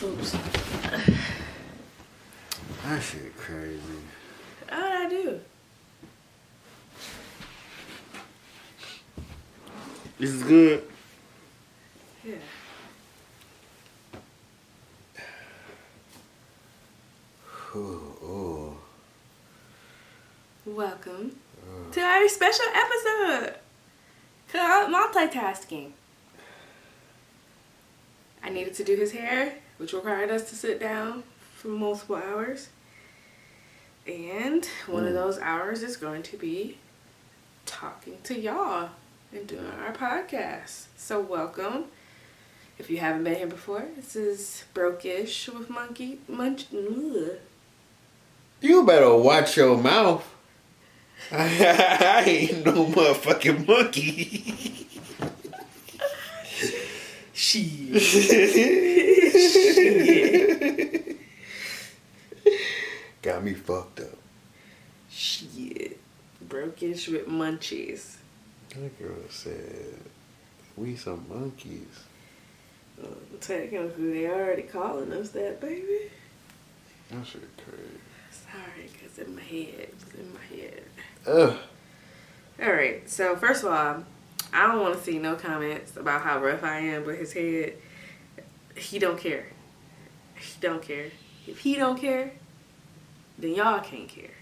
Oops. That shit crazy. How'd I do? This is good. Yeah. Ooh. Welcome to our special episode. Multitasking. I needed to do his hair, which required us to sit down for multiple hours. And one of those hours is going to be talking to y'all and doing our podcast. So welcome. If you haven't been here before, this is Brokeish with Munchies. You better watch your mouth. I ain't no motherfucking monkey. Shit. Got me fucked up. Shit. Brokeish with Munchies. That girl said, we some monkeys. Technically, they already calling us that, baby. That shit crazy. Sorry, because in my head. It's in my head. Ugh. Alright, so first of all, I don't want to see no comments about how rough I am with his head. He don't care. He don't care. If he don't care, then y'all can't care.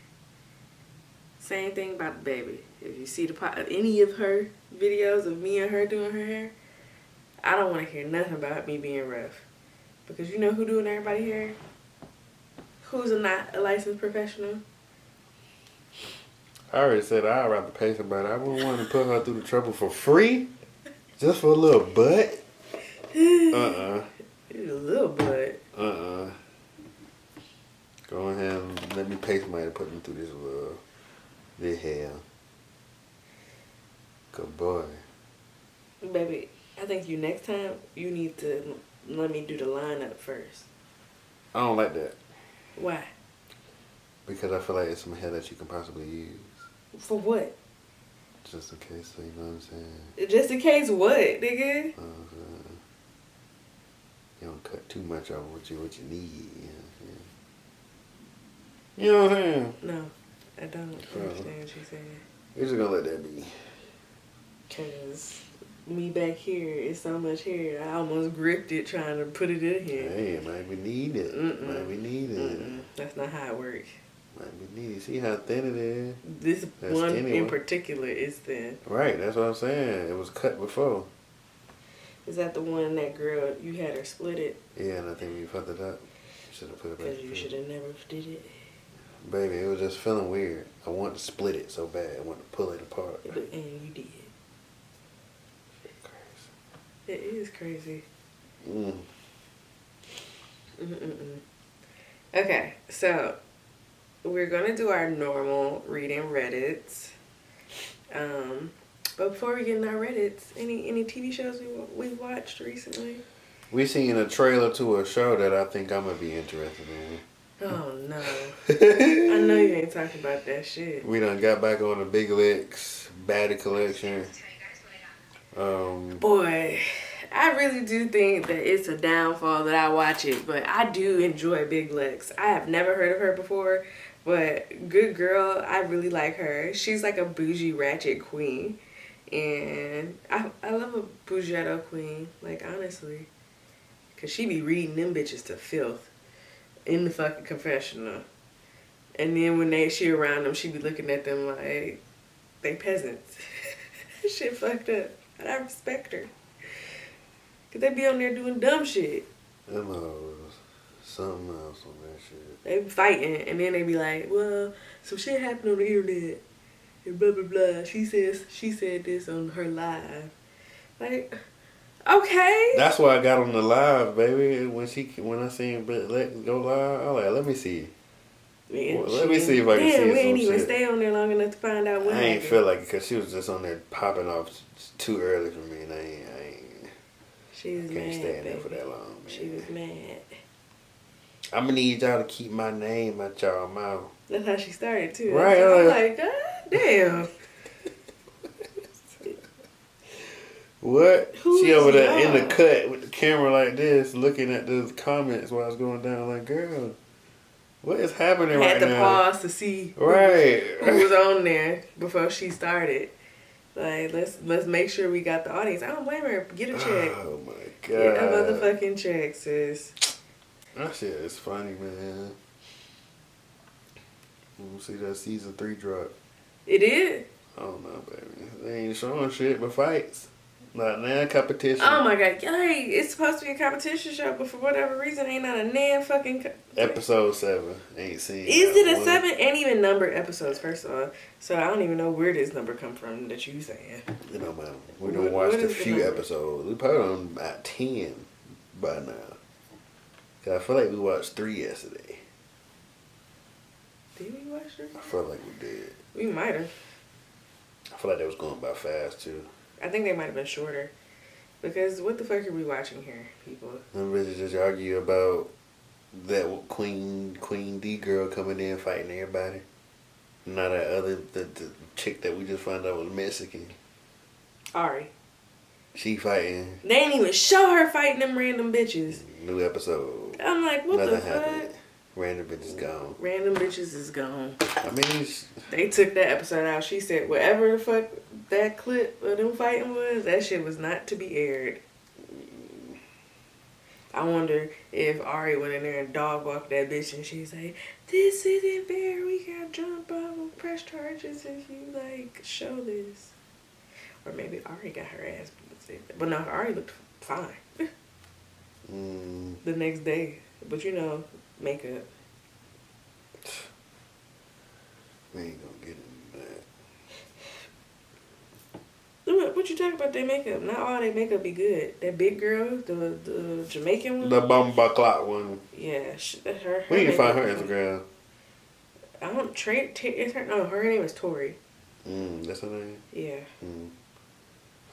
Same thing about the baby. If you see any of her videos of me and her doing her hair, I don't want to hear nothing about me being rough. Because you know who doing everybody's hair? Who's not a licensed professional? I already said I'd rather pay somebody. I wouldn't want to put her through the trouble for free. Just for a little butt. A little butt. Go ahead and let me pay somebody to put them through this hair. Good boy. Baby, I think next time you need to let me do the lineup first. I don't like that. Why? Because I feel like it's some hair that you can possibly use. For what? Just in case, so you know what I'm saying? Just in case what, nigga? You don't cut too much off what you need. You know what I'm saying? No, I don't understand what you're saying. You're just gonna let that be. Because me back here is so much hair, I almost gripped it trying to put it in here. Hey, it might be needed. Might be needed. That's not how it works. Might be needed. See how thin it is? This that one in particular is thin. Right, that's what I'm saying. It was cut before. Is that the one that girl, you had her split it? Yeah, and I think we fucked it up. Should have put it back. Because you should have never did it. Baby, it was just feeling weird. I wanted to split it so bad. I wanted to pull it apart. And you did. It is crazy. Okay, so we're gonna do our normal reading Reddits. But before we get in our Reddits, any TV shows we watched recently? We seen a trailer to a show that I think I'm gonna be interested in. Oh no! I know you ain't talking about that shit. We done got back on the Big Lex Baddies Collection. Boy, I really do think that it's a downfall that I watch it, but I do enjoy Big Lex. I have never heard of her before, but good girl, I really like her. She's like a bougie ratchet queen, and I love a bougetto queen, like honestly, cause she be reading them bitches to filth in the fucking confessional, and then when she around them, she be looking at them like they peasants. Shit fucked up. But I respect her. Cause they be on there doing dumb shit. Them hoes, something else on that shit. They be fighting, and then they be like, well, some shit happened on the internet, and blah blah blah. She said this on her live. Like, okay. That's why I got on the live, baby. When I seen Big Lex go live, I was like, let me see. Let me see if I can see we ain't some even shit. stay on there long enough to find out what I ain't happened. feel like it because she was just on there popping off too early for me, and She was can't mad, stay in there baby. for that long, man. She was mad. I'm gonna need y'all to keep my name out y'all mouth. That's how she started too. Right. I'm like, God damn. What? Who she is over there y'all? in the cut with the camera like this, looking at the comments while I was going down. Like, girl, what is happening right now? Had to pause to see who was on there before she started. Like, let's make sure we got the audience. I don't blame her. Get a check. Oh my god. Get a motherfucking check, sis. That shit is funny, man. We'll see that season 3 drop. It did? I don't know, baby. They ain't showing shit but fights. Not now competition. Oh my god. Hey, it's supposed to be a competition show, but for whatever reason, ain't not a nan fucking... Episode 7. Ain't seen Is it a 7? Ain't even numbered episodes, first of all. So I don't even know where this number come from that you saying. You know, man. We done watched a few episodes. We probably on about 10 by now. Cause I feel like we watched 3 yesterday. Did we watch 3? I feel like we did. We might have. I feel like they was going by fast too. I think they might have been shorter. Because what the fuck are we watching here, people? I'm ready to just argue about that Queen D girl coming in fighting everybody. Not that other the chick that we just found out was Mexican. Ari. She fighting. They ain't even show her fighting them random bitches. New episode. I'm like, what Nothing the fuck? happened. Random bitches gone. Random bitches is gone. I mean, they took that episode out. She said whatever the fuck that clip of them fighting was, that shit was not to be aired. I wonder if Ari went in there and dog walked that bitch and she's like, this isn't fair. We got jump off and press charges if you like show this. Or maybe Ari got her ass beat. But no, Ari looked fine. The next day. But you know, makeup. We ain't gonna get into that. What you talking about their makeup? Not all their makeup be good. That big girl, the Jamaican one. The Bumba Clock one. Yeah, her. We need to find her Instagram. I don't is her? No, her name is Tori. That's her name. Yeah.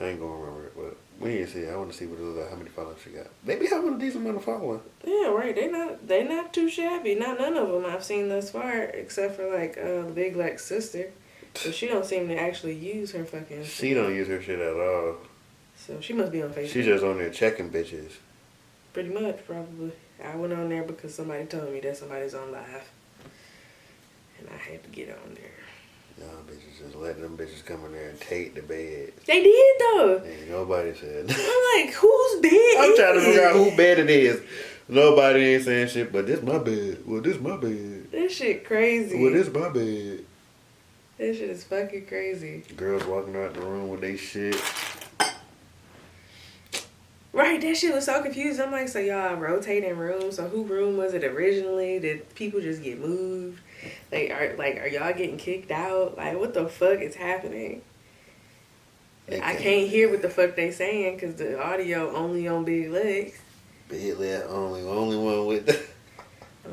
I ain't gonna remember it, but we need to see. I want to see what it looks like, how many followers she got. They be having a decent amount of following. Yeah, right. They not too shabby. Not none of them I've seen thus far, except for like Big Lex sister. So she don't seem to actually use her fucking. She don't use her shit at all. So she must be on Facebook. She just on there checking bitches. Pretty much, probably. I went on there because somebody told me that somebody's on live, and I had to get on there. Y'all bitches just letting them bitches come in there and take the bed. They did though. Ain't nobody said. I'm like, whose bed? I'm trying to figure out whose bed it is. Nobody ain't saying shit, but this my bed. Well, this my bed. This shit crazy. Well, this my bed. This shit is fucking crazy. Girls walking out the room with they shit. Right, that shit was so confused. I'm like, so y'all rotating rooms? So who room was it originally? Did people just get moved? Are y'all getting kicked out? Like, what the fuck is happening? I can't hear what the fuck they saying because the audio only on Big Legs. Big Legs only one with the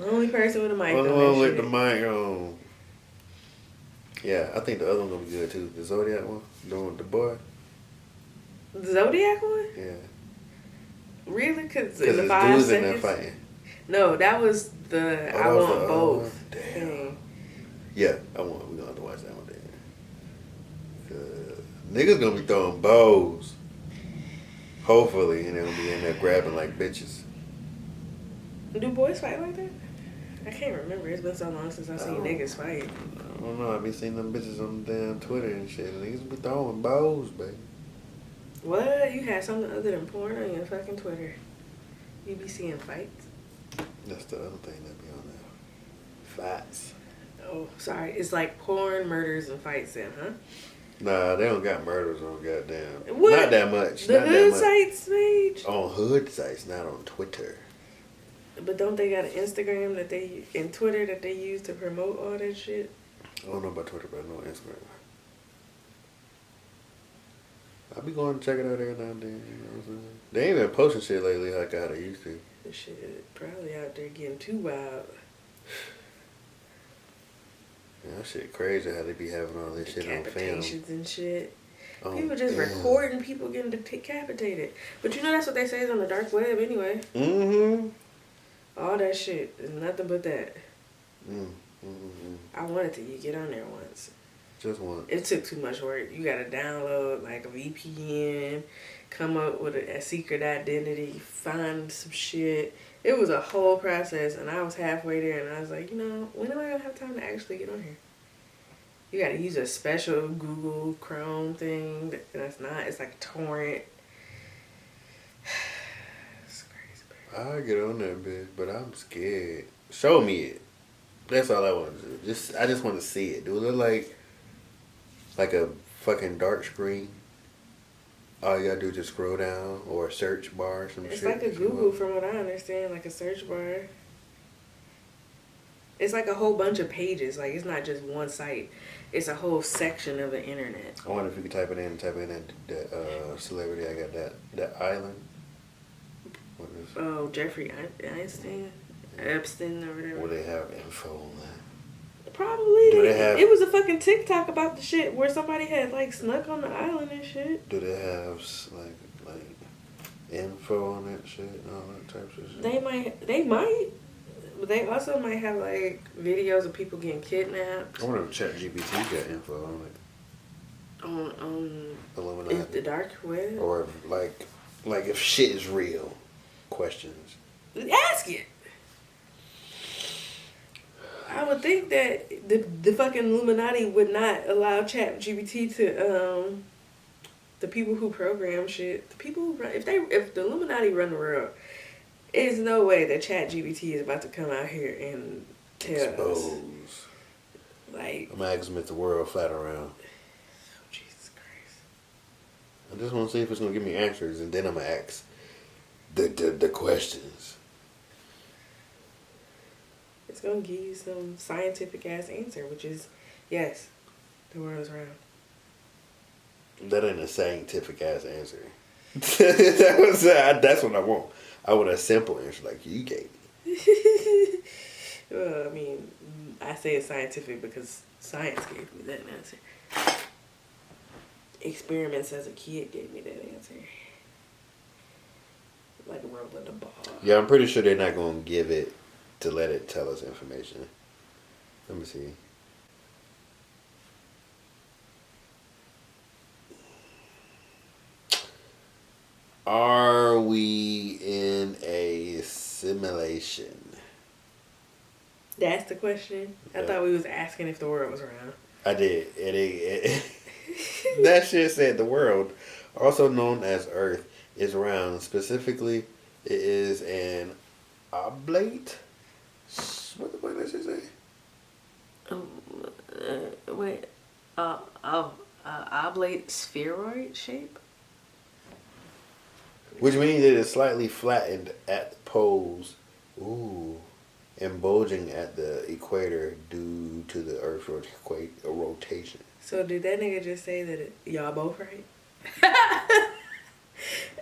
only person with a mic. Only one with the mic on. Yeah, I think the other one gonna be good too. The Zodiac one, the one with the boy. The Zodiac one? Yeah. Really? Because in the 5 seconds. In there fighting. No, that was the I want both. Damn. Thing. Yeah, we're gonna have to watch that one then. Niggas gonna be throwing bows. Hopefully, and they're gonna be in there grabbing like bitches. Do boys fight like that? I can't remember. It's been so long since I've seen niggas fight. I don't know. I be seeing them bitches on the damn Twitter and shit. Niggas be throwing bows, baby. What? You had something other than porn on your fucking Twitter? You be seeing fights? That's the other thing that be on there. Fights. Oh, sorry. It's like porn, murders, and fights then, huh? Nah, they don't got murders on goddamn. What? Not that much. The not hood that much. sites page? On hood sites, not on Twitter. But don't they got an Instagram and Twitter that they use to promote all that shit? I don't know about Twitter, but I know Instagram. I be going to check it out every now and then, you know what I'm saying? They ain't been posting shit lately like how they used to. This shit probably out there getting too wild. Yeah, that shit crazy how they be having all this shit on film. Decapitations and shit. People just recording people getting decapitated. But you know that's what they say is on the dark web anyway. Mm-hmm. All that shit is nothing but that. Mm-hmm. I wanted to get on there once. Just once. It took too much work. You gotta download like a VPN, come up with a secret identity, find some shit. It was a whole process, and I was halfway there, and I was like, when am I gonna have time to actually get on here? You gotta use a special Google Chrome thing. That's not. It's like a torrent. It's crazy, baby. I'll get on that bitch, but I'm scared. Show me it. That's all I want to do. I just want to see it. Do it look like a fucking dark screen? All you gotta do is just scroll down or a search bar or some It's shit. like a Google, from what I understand, like a search bar. It's like a whole bunch of pages. Like, it's not just one site. It's a whole section of the internet. I wonder if you could type in that celebrity. I got that island. What is it? Oh, Jeffrey Einstein? Epstein or whatever. Will they have info on that? Probably. Do they have? It was a fucking TikTok about the shit where somebody had like snuck on the island and shit. Do they have like info on that shit and all that types of shit? They might. But they also might have like videos of people getting kidnapped. I wonder if ChatGPT got info on it. On Illuminati. the dark web. Or if, like if shit is real. Questions. Ask it. I would think that the fucking Illuminati would not allow ChatGPT to the people who program shit. The people who run, if the Illuminati run the world, there's no way that ChatGPT is about to come out here and tell Expose. us. Like, I'm asking if the world flat around. oh, Jesus Christ. I just want to see if it's gonna give me answers, and then I'm gonna ask the questions. It's gonna give you some scientific ass answer, which is yes, the world is round. That ain't a scientific ass answer. That's what I want. I want a simple answer like you gave me. Well, I mean, I say it's scientific because science gave me that answer. Experiments as a kid gave me that answer. Like rolling the ball. Yeah, I'm pretty sure they're not gonna give it to let it tell us information. Let me see. Are we in a simulation? That's the question? Yeah. I thought we was asking if the world was round. I did. That shit said the world, also known as Earth, is round. Specifically, it is an oblate. What the fuck does it say? Oblate spheroid shape? Which means it is slightly flattened at the poles. Ooh. And bulging at the equator due to the Earth's rotation. So did that nigga just say that y'all both right?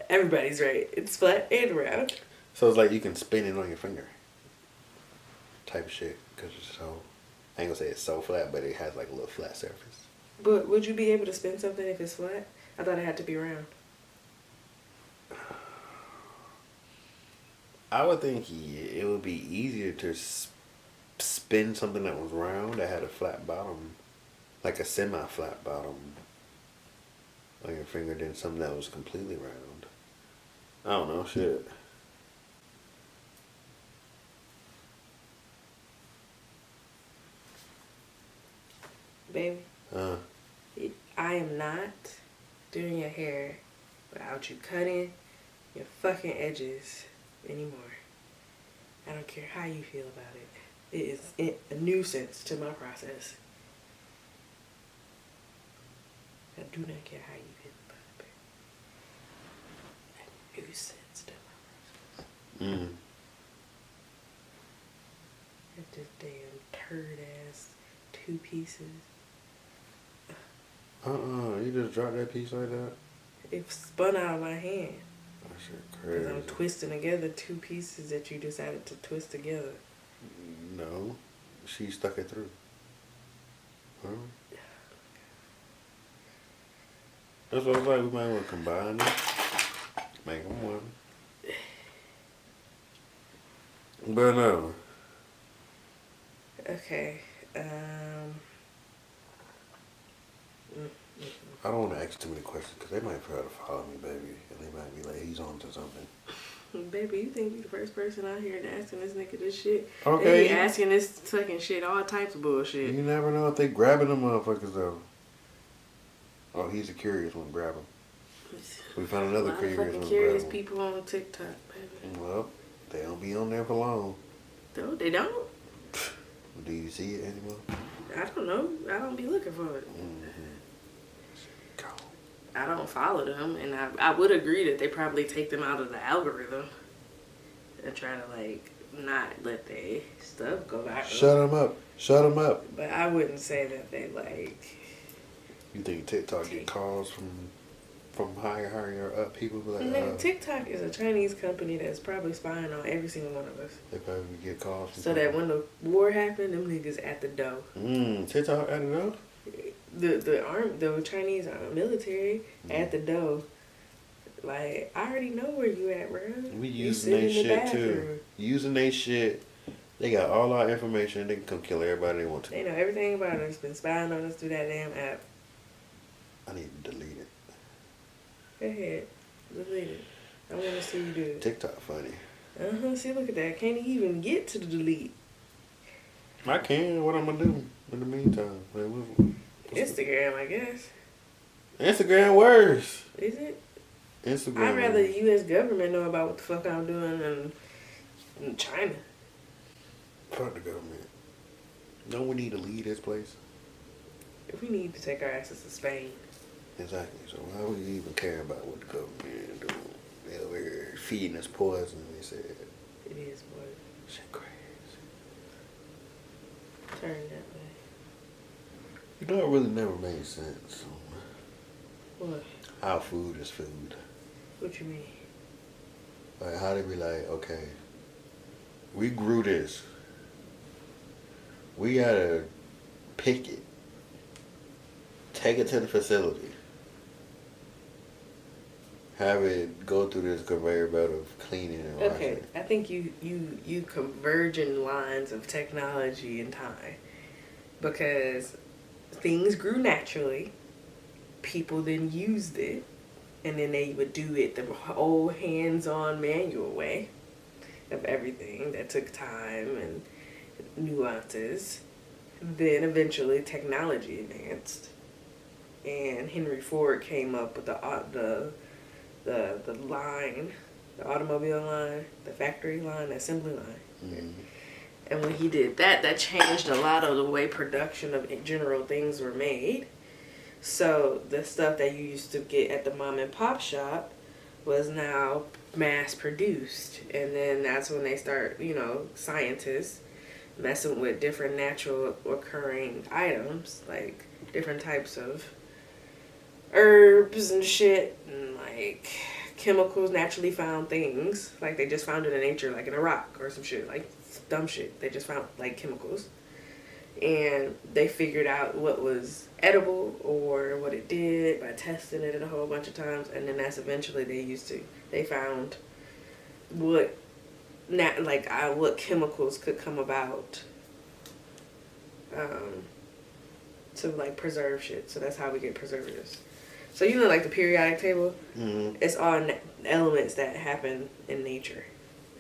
Everybody's right. It's flat and round. So it's like you can spin it on your finger. Type of shit. Because it's so, I ain't gonna say it's so flat, but it has like a little flat surface. But would you be able to spin something if it's flat? I thought it had to be round. I would think it would be easier to spin something that was round that had a flat bottom, like a semi-flat bottom on your finger than something that was completely round. I don't know, shit. Baby, I am not doing your hair without you cutting your fucking edges anymore. I don't care how you feel about it. It is a nuisance to my process. I do not care how you feel about it. A nuisance to my process. This damn turd ass 2 pieces. You just dropped that piece like that? It spun out of my hand. That shit Because crazy. I'm twisting together 2 pieces that you decided to twist together. No, she stuck it through. Huh? That's what I was like. We might want to combine it, make them one. But no. Okay. I don't want to ask too many questions because they might try to follow me, baby, and they might be like, he's on to something. Baby, you think you the first person out here asking this nigga this shit? Okay. They be asking this fucking shit, all types of bullshit. You never know if they grabbing them motherfuckers though. Oh, he's a curious one. Grab him. We found another curious one. Curious people on TikTok, baby. Well, they don't be on there for long. No, they don't. Do you see it anymore? I don't know. I don't be looking for it. Go. I don't follow them, and I would agree that they probably take them out of the algorithm and try to like not let their stuff go viral. Shut them up. Shut them up. But I wouldn't say that they like. You think TikTok get calls from higher up people be like, Nigga, TikTok is a Chinese company that's probably spying on every single one of us. They probably get calls from So that when the war happened, them niggas at the door. TikTok at the door? The Chinese military at the door. Like, I already know where you at, bro. We using their shit too. Using their shit. They got all our information. They can come kill everybody they want to. They know everything about us. Been spying on us through that damn app. I need to delete it. Go ahead. Delete it. I want to see you do it. TikTok funny. See, look at that. Can't even get to the delete. I can. What I'm going to do in the meantime? Instagram, I guess. Instagram worse. Is it? Instagram. I'd rather the U.S. government know about what the fuck I'm doing than China. Fuck the government. Don't we need to leave this place? If we need to take our asses to Spain. Exactly. So why would you even care about what the government is doing? They over here feeding us poison, they said. It is, boy. Shit crazy. Turn that way. You know, it really never made sense. What? How food is food. What you mean? Like, how they be like, okay, we grew this. We gotta pick it. Take it to the facility. Have it go through this conveyor belt of cleaning and washing. Okay, I think you converging lines of technology and time. Because things grew naturally. People then used it. And then they would do it the old hands-on manual way of everything that took time and nuances. Then eventually technology advanced, and Henry Ford came up with the line, the automobile line, the factory line, the assembly line. Mm-hmm. And when he did that, that changed a lot of the way production of general things were made. So the stuff that you used to get at the mom and pop shop was now mass produced. And then that's when they start, scientists messing with different natural occurring items, like different types of herbs and shit, and like chemicals, naturally found things. Like they just found it in nature, like in a rock or some shit, like dumb shit. They just found like chemicals. And they figured out what was edible or what it did by testing it a whole bunch of times. And then that's eventually they found what chemicals could come about to like preserve shit. So that's how we get preservatives. So like the periodic table, it's all elements that happen in nature,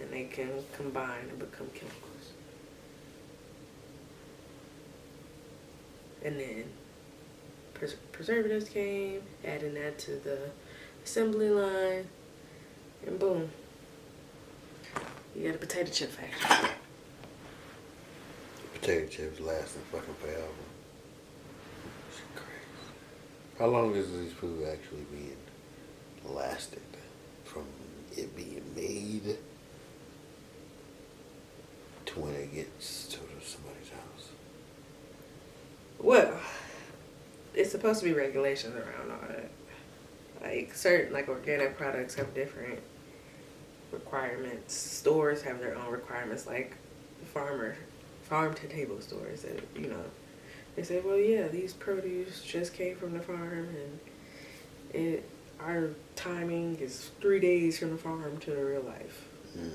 and they can combine and become chemicals. And then preservatives came, adding that to the assembly line, and boom, you got a potato chip factory. Potato chips lasting fucking forever. Shit crazy. How long is this food actually being lasted from it being made to when it gets to somebody's house? Well, it's supposed to be regulations around all that. Like certain organic products have different requirements. Stores have their own requirements, like farm to table stores that they say, well, yeah, these produce just came from the farm, and our timing is 3 days from the farm to the real life.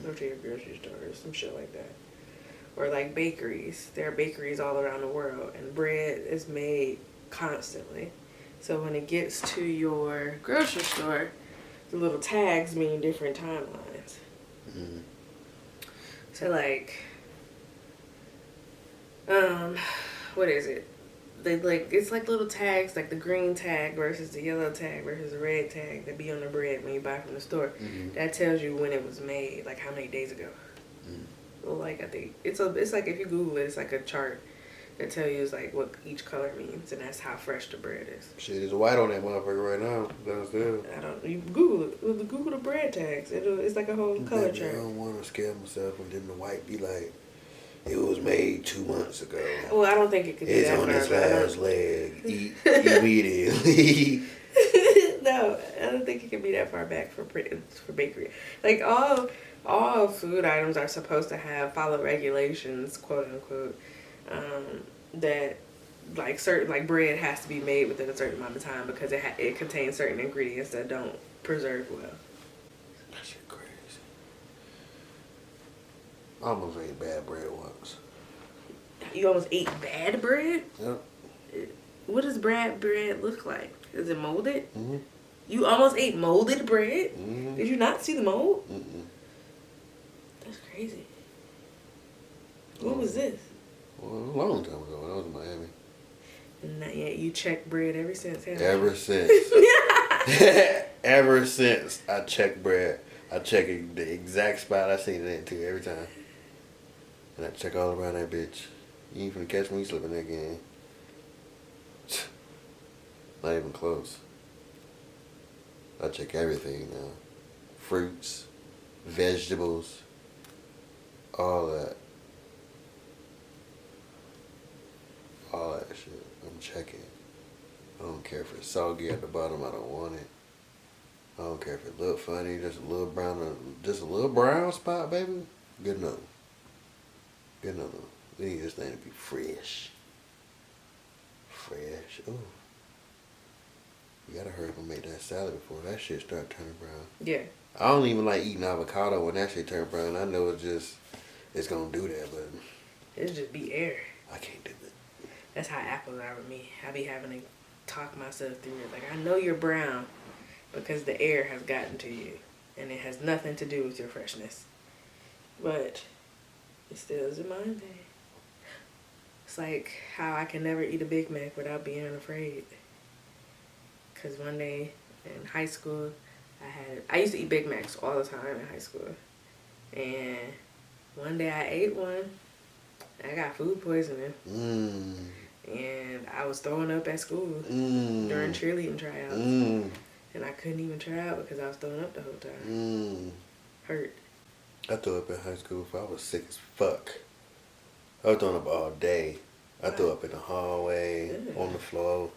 Go to your grocery store or some shit like that. Or like bakeries. There are bakeries all around the world, and bread is made constantly. So when it gets to your grocery store, the little tags mean different timelines. Mm. So like, what is it? They like it's like little tags, like the green tag versus the yellow tag versus the red tag that be on the bread when you buy from the store. Mm-hmm. That tells you when it was made, like how many days ago. Mm. Well, like I think it's like if you Google it, it's like a chart that tells you like what each color means, and that's how fresh the bread is. Shit, it's white on that motherfucker right now. Downstairs. I don't. You Google it. Google the bread tags. It's like a whole color Baby, chart. I don't want to scare myself and then the white be like, it was made 2 months ago. Well, I don't think it could be It's that on far its back. last leg. Eat immediately. No, I don't think it can be that far back for bakery. Like all food items are supposed to follow regulations, quote unquote, that like certain like bread has to be made within a certain amount of time because it contains certain ingredients that don't preserve well. That shit crazy. I almost ate bad bread once. You almost ate bad bread? Yep. What does bad bread look like? Is it molded? Mm-hmm. You almost ate molded bread? Mm-hmm. Did you not see the mold? Mm-mm. That's crazy. When was this? Well, a long time ago when I was in Miami. And not yet. You checked bread ever since. Ever since. Ever since I checked bread, I check the exact spot I seen it into every time. And I check all around that bitch. You ain't finna catch me slipping that game. Not even close. I check everything now. Fruits, vegetables, all that. All that shit. I'm checking. I don't care if it's soggy at the bottom. I don't want it. I don't care if it look funny. Just a little brown spot, baby. Good enough. Good enough. We need this thing to be fresh. Fresh. Ooh. You gotta hurry up and make that salad before that shit start turning brown. Yeah. I don't even like eating avocado when that shit turn brown. I know it's gonna do that, but It'll just be air. I can't do it. That's how apples are with me. I be having to talk myself through it. Like, I know you're brown because the air has gotten to you. And it has nothing to do with your freshness. But it still is a mind thing. It's like how I can never eat a Big Mac without being afraid. Because one day in high school, I used to eat Big Macs all the time in high school. And one day I ate one. I got food poisoning. And I was throwing up at school during cheerleading tryouts. And I couldn't even try out because I was throwing up the whole time. Hurt. I threw up in high school before I was sick as fuck. I was throwing up all day. I threw up in the hallway, on the floor.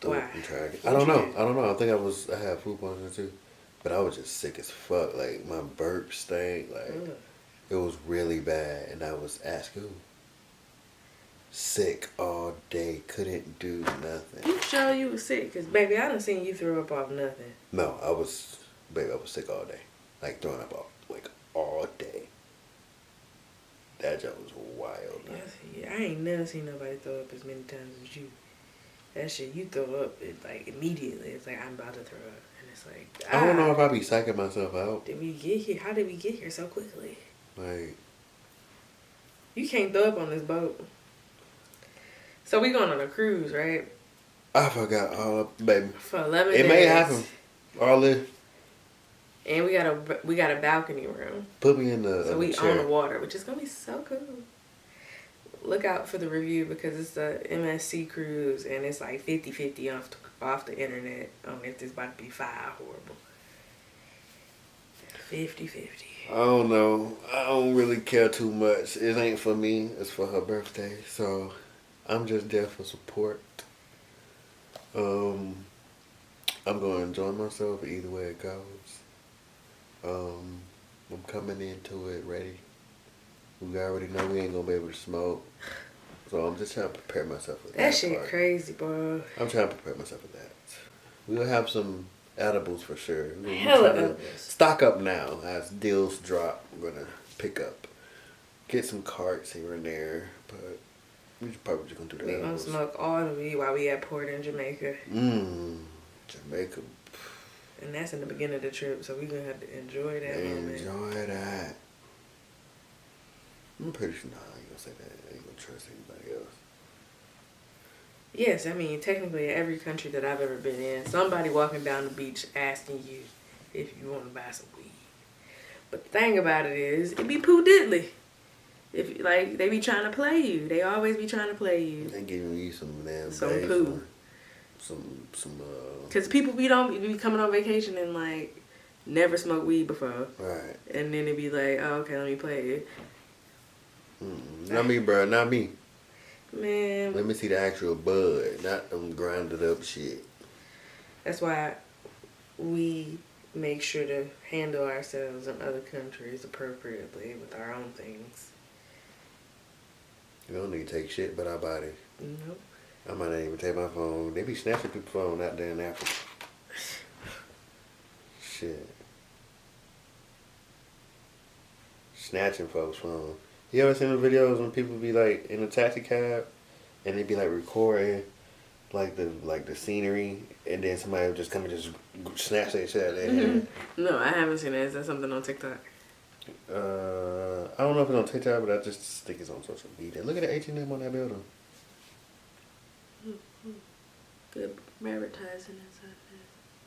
Why? Up and tried it. I don't know. I think I had food poisoning too. But I was just sick as fuck. Like, my burp stank. Like, it was really bad. And I was asking, sick all day. Couldn't do nothing. You sure you was sick? Because, baby, I done seen you throw up off nothing. No, I was sick all day. Like, throwing up all day. That joke was wild. Yeah, I ain't never seen nobody throw up as many times as you. That shit, you throw up, it, like, immediately. It's like, I'm about to throw up. And it's like, I don't know if I be psyching myself out. Did we get here? How did we get here so quickly? Like, you can't throw up on this boat. So we going on a cruise, right? I forgot all up, baby. For 11 days. It may happen. All this. And we got a balcony room. Put me in the So we chair. on the water, which is going to be so cool. Look out for the review because it's a MSC cruise and it's like 50-50 off the internet on if this about to be horrible. 50-50. I don't know. I don't really care too much. It ain't for me. It's for her birthday. So I'm just there for support. I'm going to enjoy myself either way it goes. I'm coming into it ready. We already know we ain't going to be able to smoke. So I'm just trying to prepare myself for that. That shit part. crazy, bro. I'm trying to prepare myself for that. We'll have some edibles for sure. Hella edibles. Stock up now as deals drop. We're going to pick up. Get some carts here and there. But We probably just gonna do the We gonna edibles. smoke all the weed while we at port in Jamaica. Jamaica. And that's in the beginning of the trip, so we gonna have to enjoy that moment. Enjoy that. I'm pretty sure, nah, I ain't gonna say that. I ain't gonna trust anybody else. Yes, I mean, technically every country that I've ever been in, somebody walking down the beach asking you if you want to buy some weed. But the thing about it is, it be poo diddly. If like they be trying to play you, they always be trying to play you. They giving you some damn Some bags poo. Some Cause people be coming on vacation and like never smoked weed before. Right. And then they be like, oh, okay, let me play it. Not me, bro. Not me. Man. Let me see the actual bud, not them grounded up shit. That's why we make sure to handle ourselves in other countries appropriately with our own things. You don't need to take shit but our body. Nope. I might not even take my phone. They be snatching people's phone out there in Africa. Shit. Snatching folks' phone. You ever seen the videos when people be like in a taxi cab and they be like recording like the scenery and then somebody will just come and just snatch that shit out of their hand? No, I haven't seen that. Is that something on TikTok? I don't know if it's on TikTok, but I just think it's on social media. Look at the H&M on that building. Good advertising inside there.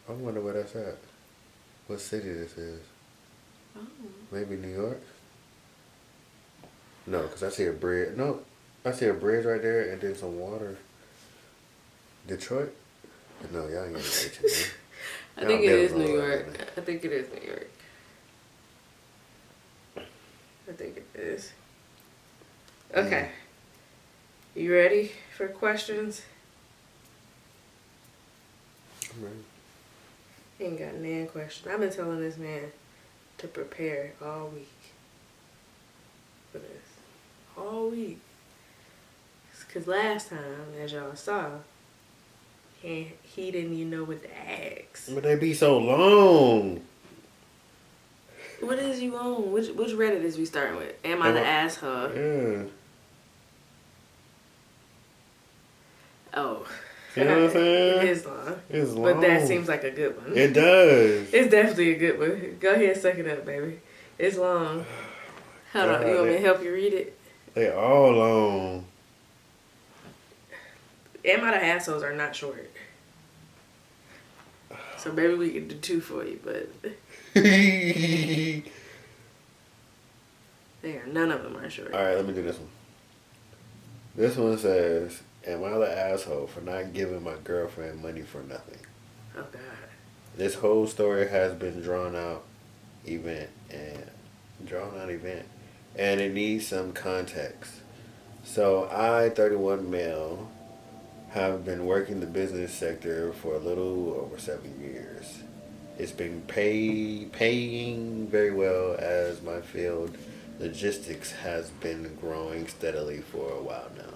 I wonder where that's at. What city this is? Oh. Maybe New York? No, because I see a bridge. No, I see a bridge right there and then some water. Detroit? No, y'all ain't getting H&M. I think it is New York. I think it is New York. I think it is. Okay. You ready for questions? I'm ready. He ain't got nan question. I've been telling this man to prepare all week for this. All week. Because last time, as y'all saw, he didn't even know what to ask. But they be so long. What is you on? Which Reddit is we starting with? Am I the asshole? Yeah. Oh. You know what I'm saying? It is long. It's long. But that seems like a good one. It does. It's definitely a good one. Go ahead, suck it up, baby. It's long. Hold on. You want me to help you read it? They all long. Am I the assholes are not short. So maybe we can do two for you, but none of them are short. Alright, let me do this one. This one says, am I the asshole for not giving my girlfriend money for nothing? Oh, God. This whole story has been drawn out event, and it needs some context. So I, 31 male, have been working the business sector for a little over 7 years. It's been paying very well as my field logistics has been growing steadily for a while now.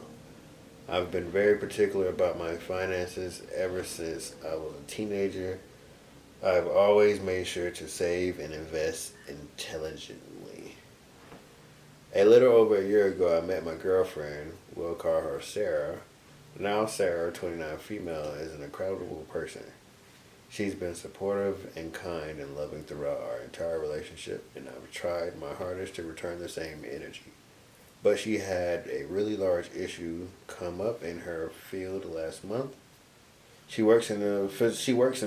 I've been very particular about my finances ever since I was a teenager. I've always made sure to save and invest intelligently. A little over a year ago, I met my girlfriend. We'll call her Sarah. Now Sarah, 29 female, is an incredible person. She's been supportive and kind and loving throughout our entire relationship, and I've tried my hardest to return the same energy. But she had a really large issue come up in her field last month. She works in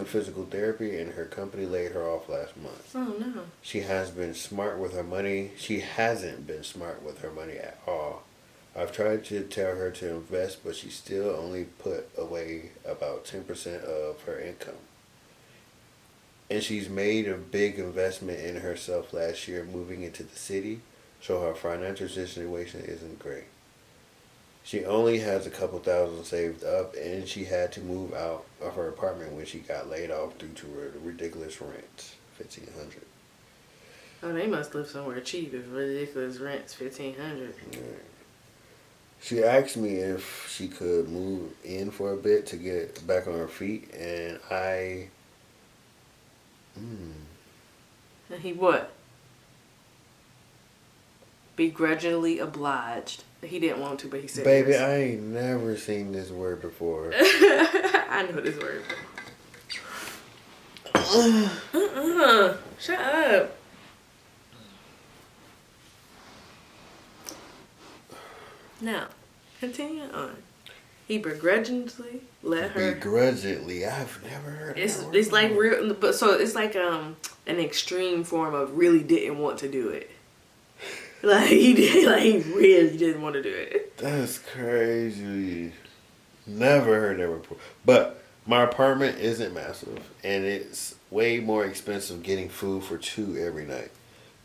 physical therapy, and her company laid her off last month. Oh, no. She hasn't been smart with her money at all. I've tried to tell her to invest, but she still only put away about 10% of her income. And she's made a big investment in herself last year moving into the city, so her financial situation isn't great. She only has a couple thousand saved up, and she had to move out of her apartment when she got laid off due to her ridiculous rent, $1,500. Oh, they must live somewhere cheap if ridiculous rent's $1,500. Yeah. She asked me if she could move in for a bit to get back on her feet, and I... And he what? Begrudgingly obliged. He didn't want to, but he said Baby, yes. I ain't never seen this word before. I know this word. Shut up. Now, continue on. He begrudgingly let her. Begrudgingly, I've never heard. It's like real, but so it's like an extreme form of really didn't want to do it. Like he really didn't want to do it. That's crazy. Never heard that before. But my apartment isn't massive, and it's way more expensive getting food for two every night.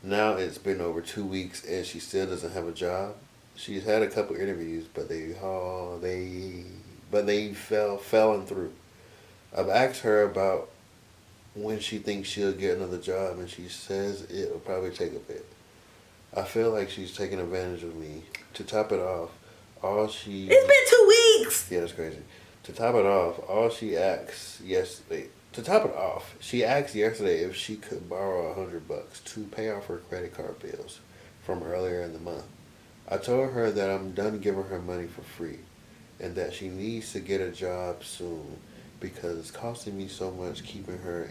Now it's been over 2 weeks, and she still doesn't have a job. She's had a couple interviews, but they fell through. I've asked her about when she thinks she'll get another job, and she says it will probably take a bit. I feel like she's taking advantage of me. To top it off, It's been 2 weeks. Yeah, that's crazy. To top it off, she asked yesterday if she could borrow $100 to pay off her credit card bills from earlier in the month. I told her that I'm done giving her money for free, and that she needs to get a job soon because it's costing me so much keeping her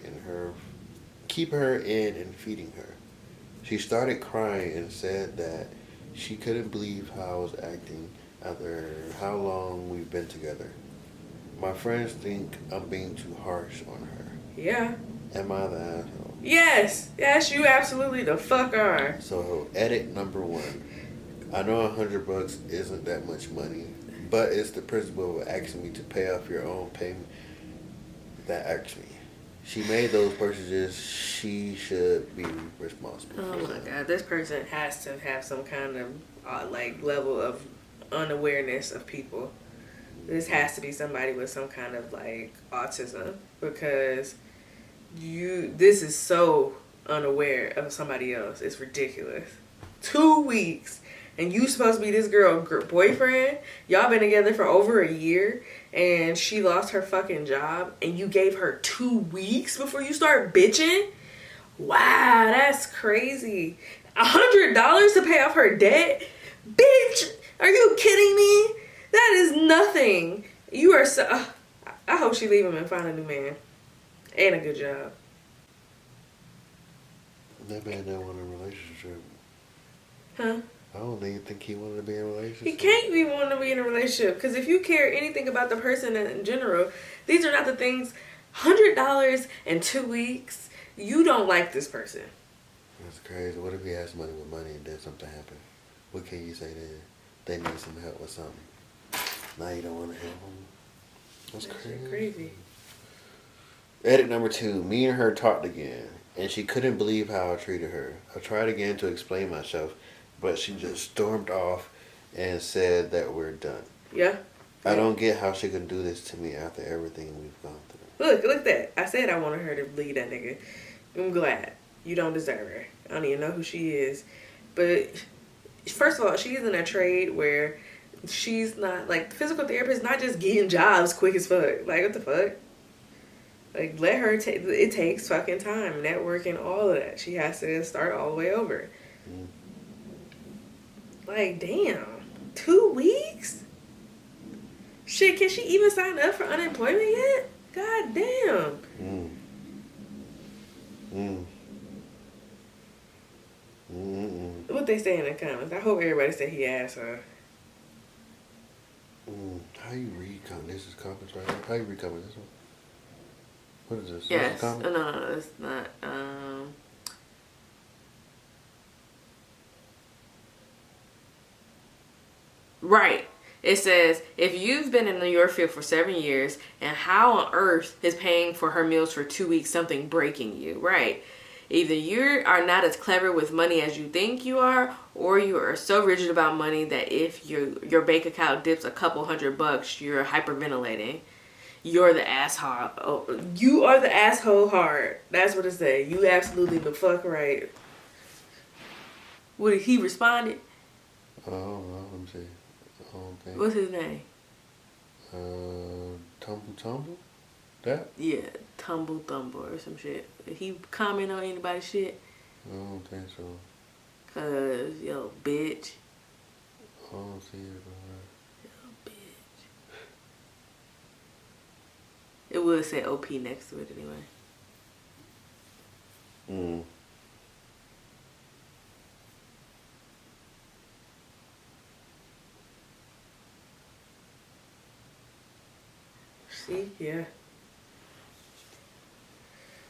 in and feeding her. She started crying and said that she couldn't believe how I was acting after how long we've been together. My friends think I'm being too harsh on her. Yeah. Am I the asshole? Yes, you absolutely the fuck are. So, edit number 1. I know $100 isn't that much money, but it's the principle of asking me to pay off your own payment that irks me. She made those purchases. She should be responsible. Oh my god, this person has to have some kind of level of unawareness of people. This has to be somebody with some kind of autism, because this is so unaware of somebody else. It's ridiculous. 2 weeks. And you supposed to be this girl boyfriend. Y'all been together for over a year, and she lost her fucking job, and you gave her 2 weeks before you start bitching? Wow, that's crazy. $100 to pay off her debt? Bitch, are you kidding me? That is nothing. You are so... I hope she leave him and find a new man. And a good job. That man don't want a relationship. Huh? I don't even think he wanted to be in a relationship. He can't be wanting to be in a relationship, because if you care anything about the person in general, these are not the things. $100 in 2 weeks, you don't like this person. That's crazy. What if he has money with money and then something happened? What can you say then? They need some help with something. Now you don't want to help them. That's crazy. Edit number 2. Me and her talked again, and she couldn't believe how I treated her. I tried again to explain myself, but she just stormed off and said that we're done. Yeah. I don't get how she can do this to me after everything we've gone through. Look at that. I said I wanted her to leave that nigga. I'm glad. You don't deserve her. I don't even know who she is. But first of all, she's in a trade where she's not, physical therapist, not just getting jobs quick as fuck. What the fuck? Let her it takes fucking time, networking, all of that. She has to start all the way over. Damn. 2 weeks? Shit, can she even sign up for unemployment yet? God damn. What they say in the comments? I hope everybody say he asked her. How you read comments? This is comments right here. How you read comments? This one? What is this? Yes. This is comment? No, it's not. Right. It says, if you've been in your field for 7 years, and how on earth is paying for her meals for 2 weeks something breaking you? Right. Either you are not as clever with money as you think you are, or you are so rigid about money that if your bank account dips a couple $100, you're hyperventilating. You're the asshole. Oh, you are the asshole heart. That's what it said. You absolutely the fuck right. What did he responded? Oh, let me see. Okay. What's his name? Tumble? That? Yeah, Tumble or some shit. Did he comment on anybody's shit? I don't think so. Cause, yo, bitch. Oh, see it, Yo, bitch. It would say OP next to it anyway. See? Yeah.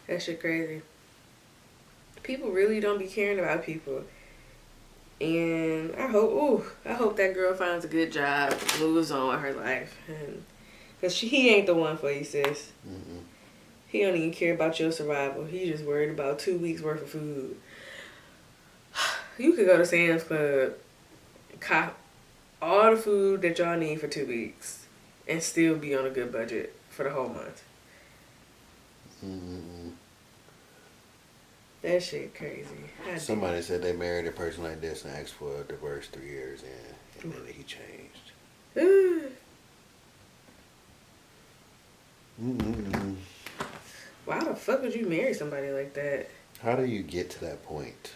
That shit crazy. People really don't be caring about people. And I hope that girl finds a good job, moves on with her life. And, cause he ain't the one for you, sis. Mm-mm. He don't even care about your survival. He just worried about 2 weeks worth of food. You could go to Sam's Club, cop all the food that y'all need for 2 weeks, and still be on a good budget for the whole month. Mm-mm. That shit crazy. Somebody said they married a person like this and asked for a divorce 3 years in, and then he changed. Mm-mm. Why the fuck would you marry somebody like that? How do you get to that point?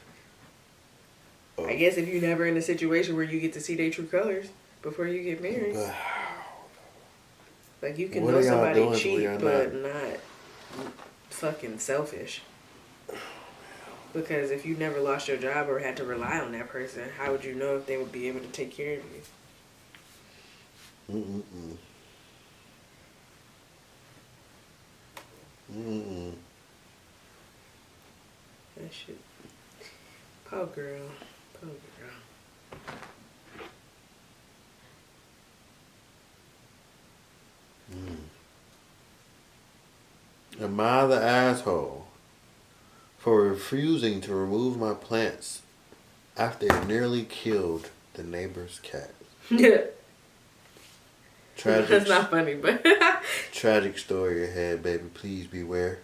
I guess if you're never in a situation where you get to see their true colors before you get married. Like, you can know somebody cheat, but not fucking selfish. Because if you never lost your job or had to rely on that person, how would you know if they would be able to take care of you? Mm-mm. Mm-mm. That shit. Poor girl. Poor girl. Am I the asshole for refusing to remove my plants after it nearly killed the neighbor's cat? Yeah. Tragic. That's not funny, but tragic story ahead, baby. Please beware.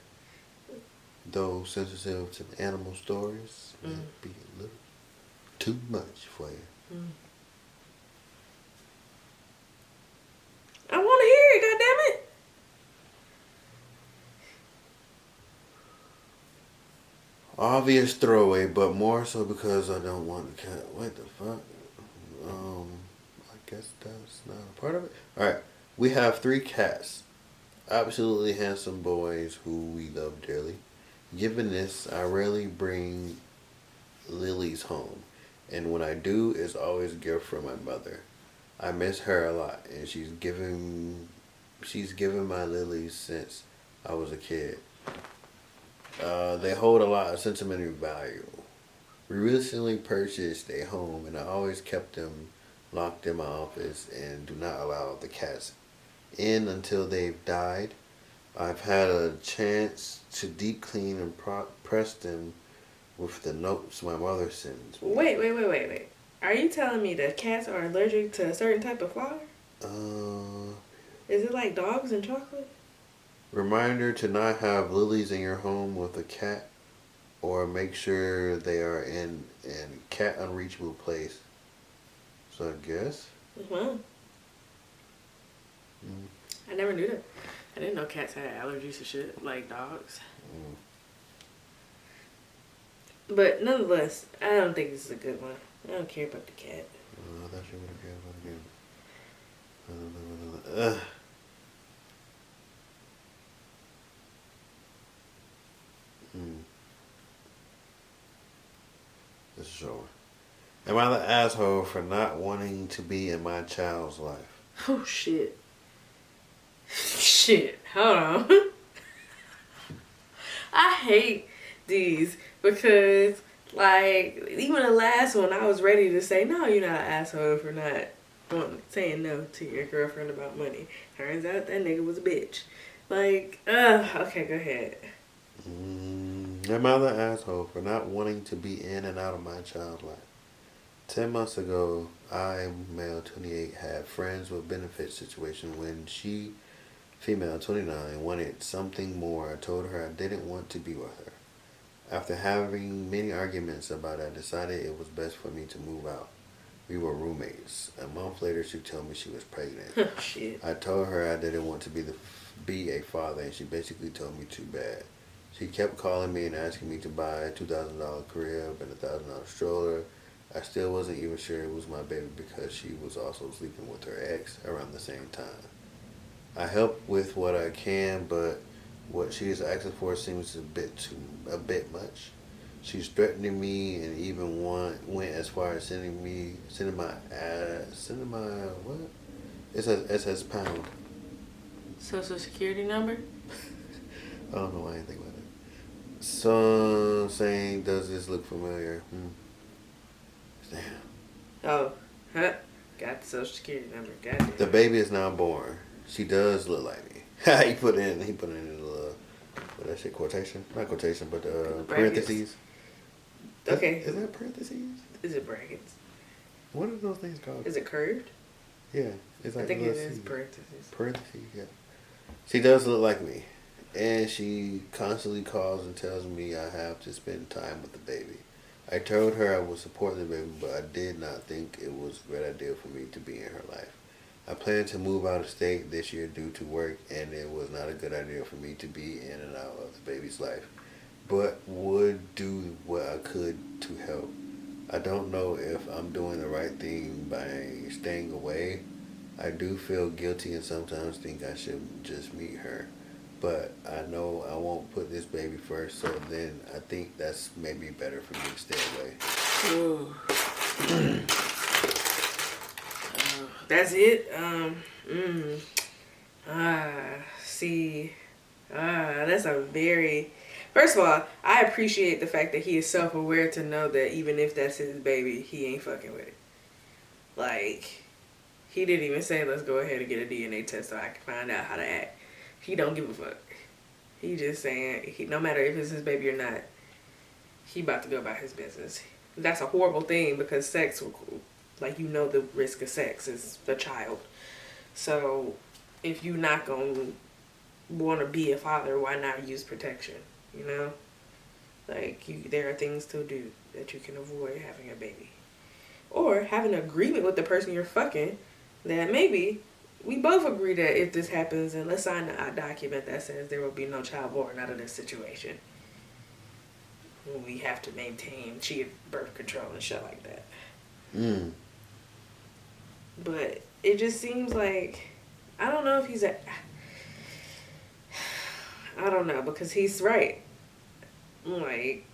Those sensitive to animal stories may be a little too much for you. I want to hear it, goddammit. Obvious throwaway, but more so because I don't want the cat. What the fuck? I guess that's not a part of it. Alright, we have 3 cats. Absolutely handsome boys who we love dearly. Given this, I rarely bring Lily's home. And when I do, it's always a gift from my mother. I miss her a lot, and she's given my Lilies since I was a kid. They hold a lot of sentimental value. We recently purchased a home, and I always kept them locked in my office and do not allow the cats in until they've died. I've had a chance to deep clean and press them with the notes my mother sends me. Wait. Are you telling me that cats are allergic to a certain type of flower? Is it like dogs and chocolate? Reminder to not have lilies in your home with a cat, or make sure they are in a cat unreachable place. So I guess. Wow. I never knew that. I didn't know cats had allergies to shit like dogs. But nonetheless, I don't think this is a good one. I don't care about the cat. I thought you would have cared about it again. This is short. Am I the asshole for not wanting to be in my child's life? Oh, shit. Shit. Hold on. I hate these because, like, even the last one, I was ready to say, no, you're not an asshole for not saying no to your girlfriend about money. Turns out that nigga was a bitch. Like, okay, go ahead. Am I the asshole for not wanting to be in and out of my child's life? 10 months ago, I, male 28, had friends with benefit situation when she, female 29, wanted something more. I told her I didn't want to be with her. After having many arguments about it, I decided it was best for me to move out. We were roommates. A month later, she told me she was pregnant. Shit. I told her I didn't want to be a father, and she basically told me too bad. She kept calling me and asking me to buy a $2,000 crib and a $1,000 stroller. I still wasn't even sure it was my baby because she was also sleeping with her ex around the same time. I help with what I can, but what she is asking for seems a bit much. She's threatening me and even went as far as sending my what? It says SS pound. Social security number? I don't know why I didn't think about it. So saying, does this look familiar? Damn. Oh, huh? Got the social security number. Goddamn. The baby is now born. She does look like me. He put in a little, what that shit, quotation? Not quotation, but parentheses. Okay. Is that parentheses? Is it brackets? What are those things called? Is it curved? Yeah. It's like I think it is parentheses. Parentheses, yeah. She does look like me. And she constantly calls and tells me I have to spend time with the baby. I told her I would support the baby, but I did not think it was a great idea for me to be in her life. I plan to move out of state this year due to work, and it was not a good idea for me to be in and out of the baby's life, but would do what I could to help. I don't know if I'm doing the right thing by staying away. I do feel guilty and sometimes think I should just meet her, but I know I won't put this baby first, so then I think that's maybe better for me to stay away. Ooh. That's it. That's a very. First of all, I appreciate the fact that he is self-aware to know that even if that's his baby, he ain't fucking with it. Like, he didn't even say, let's go ahead and get a DNA test so I can find out how to act. He don't give a fuck. He just saying, no matter if it's his baby or not, he about to go about his business. That's a horrible thing because sex, like, you know, the risk of sex is the child. So if you're not going to want to be a father, why not use protection? You know? Like, there are things to do that you can avoid having a baby. Or have an agreement with the person you're fucking that maybe we both agree that if this happens, and let's sign a document that says there will be no child born out of this situation. We have to maintain birth control and shit like that. But it just seems like, I don't know if he's I don't know, because he's right. Like,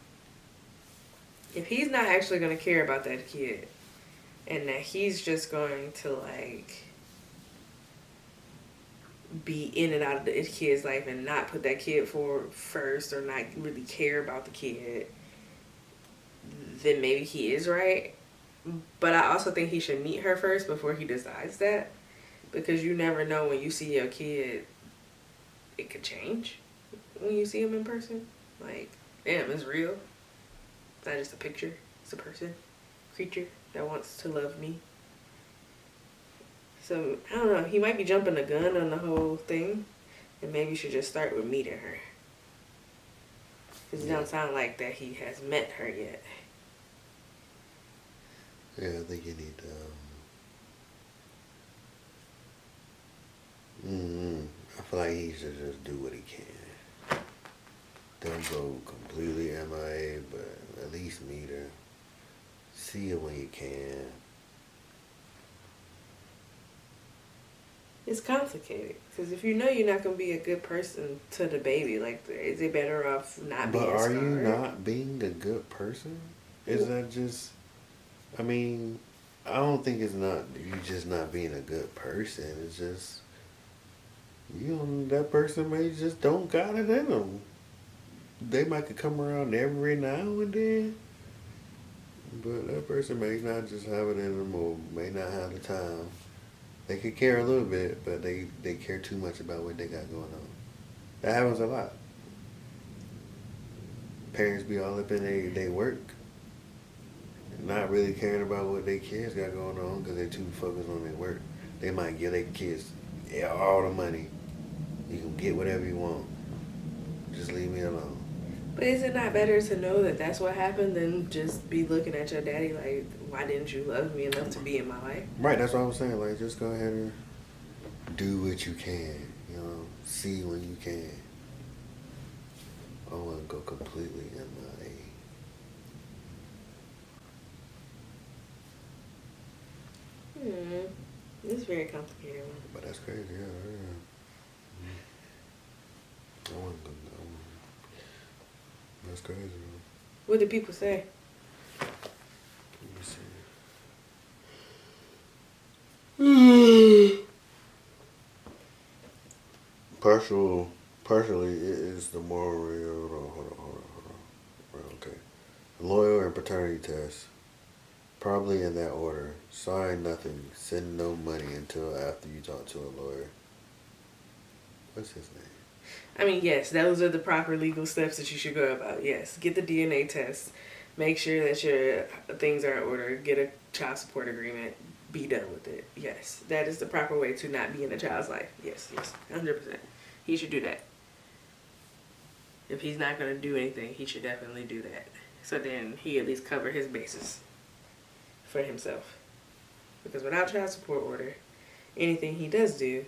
if he's not actually going to care about that kid, and that he's just going to, like, be in and out of the kid's life and not put that kid forward first or not really care about the kid, then maybe he is right. But I also think he should meet her first before he decides that, because you never know when you see your kid, it could change when you see him in person. Like, damn, it's real. It's not just a picture. It's a person, creature that wants to love me. So, I don't know. He might be jumping the gun on the whole thing, and maybe you should just start with meeting her. Because it don't sound like that he has met her yet. Yeah, I think you need to. I feel like he should just do what he can. Don't go completely MIA, but at least meet her. See her when you can. It's complicated. Because if you know you're not going to be a good person to the baby, like, is it better off not being scarred? But are you not being a good person? Is that just... I mean, I don't think it's not you just not being a good person. It's just, that person may just don't got it in them. They might could come around every now and then, but that person may not just have it in them or may not have the time. They could care a little bit, but they care too much about what they got going on. That happens a lot. Parents be all up in they work. Not really caring about what their kids got going on because they're too focused on their work. They might give their kids all the money. You can get whatever you want. Just leave me alone. But is it not better to know that that's what happened than just be looking at your daddy like, why didn't you love me enough to be in my life? Right, that's what I was saying. Like, just go ahead and do what you can. See when you can. I want to go completely MIA. It's very complicated. But that's crazy, yeah. I want to go. That's crazy, man. What did people say? Let me see. Partially, it is the moral. Hold on. Okay. Loyal and paternity test. Probably in that order. Sign nothing. Send no money until after you talk to a lawyer. What's his name? I mean, yes, those are the proper legal steps that you should go about. Yes, get the DNA test. Make sure that your things are in order. Get a child support agreement. Be done with it. Yes, that is the proper way to not be in a child's life. Yes, 100%. He should do that. If he's not going to do anything, he should definitely do that. So then he at least cover his bases for himself. Because without child support order, anything he does do,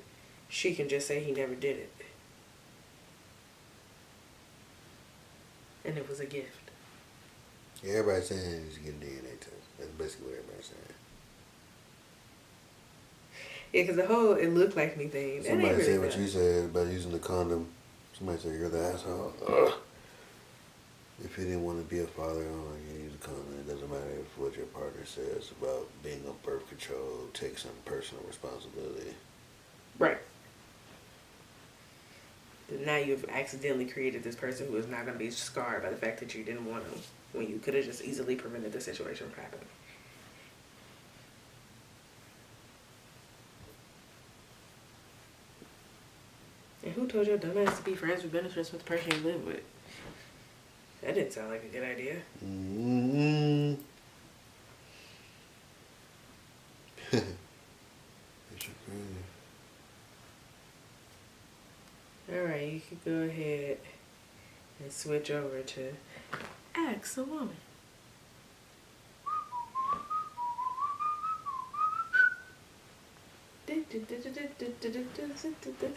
she can just say he never did it. And it was a gift. Yeah, everybody's saying he's getting DNA test. That's basically what everybody's saying. Yeah, because the whole "it looked like me" thing. Somebody really said what you said about using the condom. Somebody said you're the asshole. Ugh. If you didn't want to be a father, you use a condom. It doesn't matter what your partner says about being on birth control. Take some personal responsibility. Right. Now you've accidentally created this person who is not going to be scarred by the fact that you didn't want him when you could have just easily prevented the situation from happening. And who told your dumbass to be friends with benefits with the person you live with? That didn't sound like a good idea. Mm-hmm. Alright, you could go ahead and switch over to AskAWoman.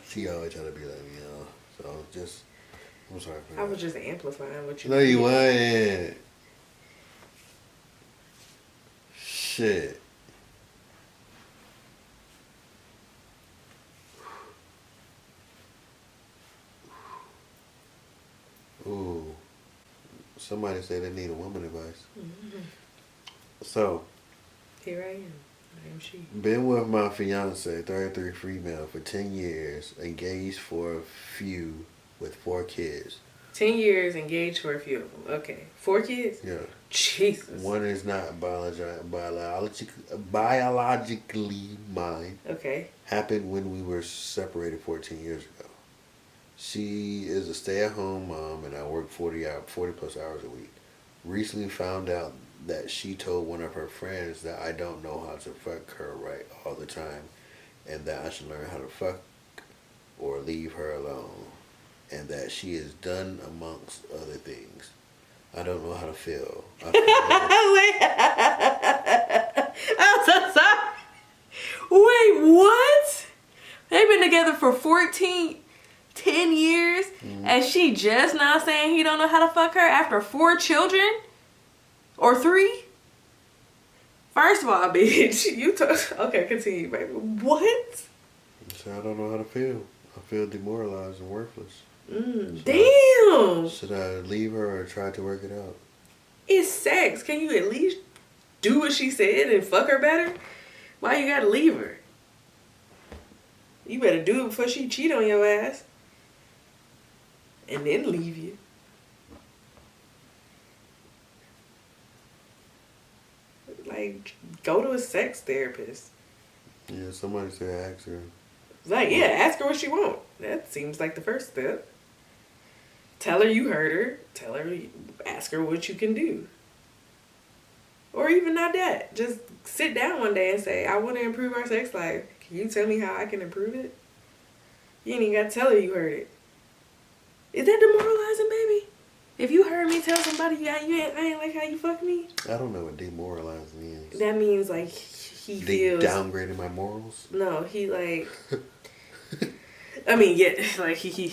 She always trying to be like me, so just, I'm sorry for that. I was just amplifying what you No, you weren't. Shit. Ooh. Somebody said they need a woman advice. Mm-hmm. So. Here I am. I am she. Been with my fiance, 33 female, for 10 years. Engaged for a few with 4 kids. 10 years, engaged for a few of them. Okay. 4 kids? Yeah. Jesus. One is not biologically mine. Okay. Happened when we were separated 14 years ago. She is a stay-at-home mom, and I work 40 plus hours a week. Recently found out that she told one of her friends that I don't know how to fuck her right all the time, and that I should learn how to fuck or leave her alone, and that she is done amongst other things. I don't know how to feel. Wait. I'm so sorry. Wait, what? They've been together for 10 years, and she just now saying he don't know how to fuck her after 4 children? Or 3? First of all, bitch, okay, continue, baby. What? So I don't know how to feel. I feel demoralized and worthless. Damn. Should I leave her or try to work it out? It's sex. Can you at least do what she said and fuck her better? Why you gotta leave her? You better do it before she cheat on your ass. And then leave you. Like, go to a sex therapist. Yeah, somebody said ask her. Like, yeah, ask her what she want. That seems like the first step. Tell her you heard her. Ask her what you can do. Or even not that. Just sit down one day and say, I want to improve our sex life. Can you tell me how I can improve it? You ain't even got to tell her you heard it. Is that demoralizing, baby? If you heard me tell somebody I ain't like how you fuck me. I don't know what demoralizing is. That means like he feels downgrading my morals. No, he like I mean, yeah, like he's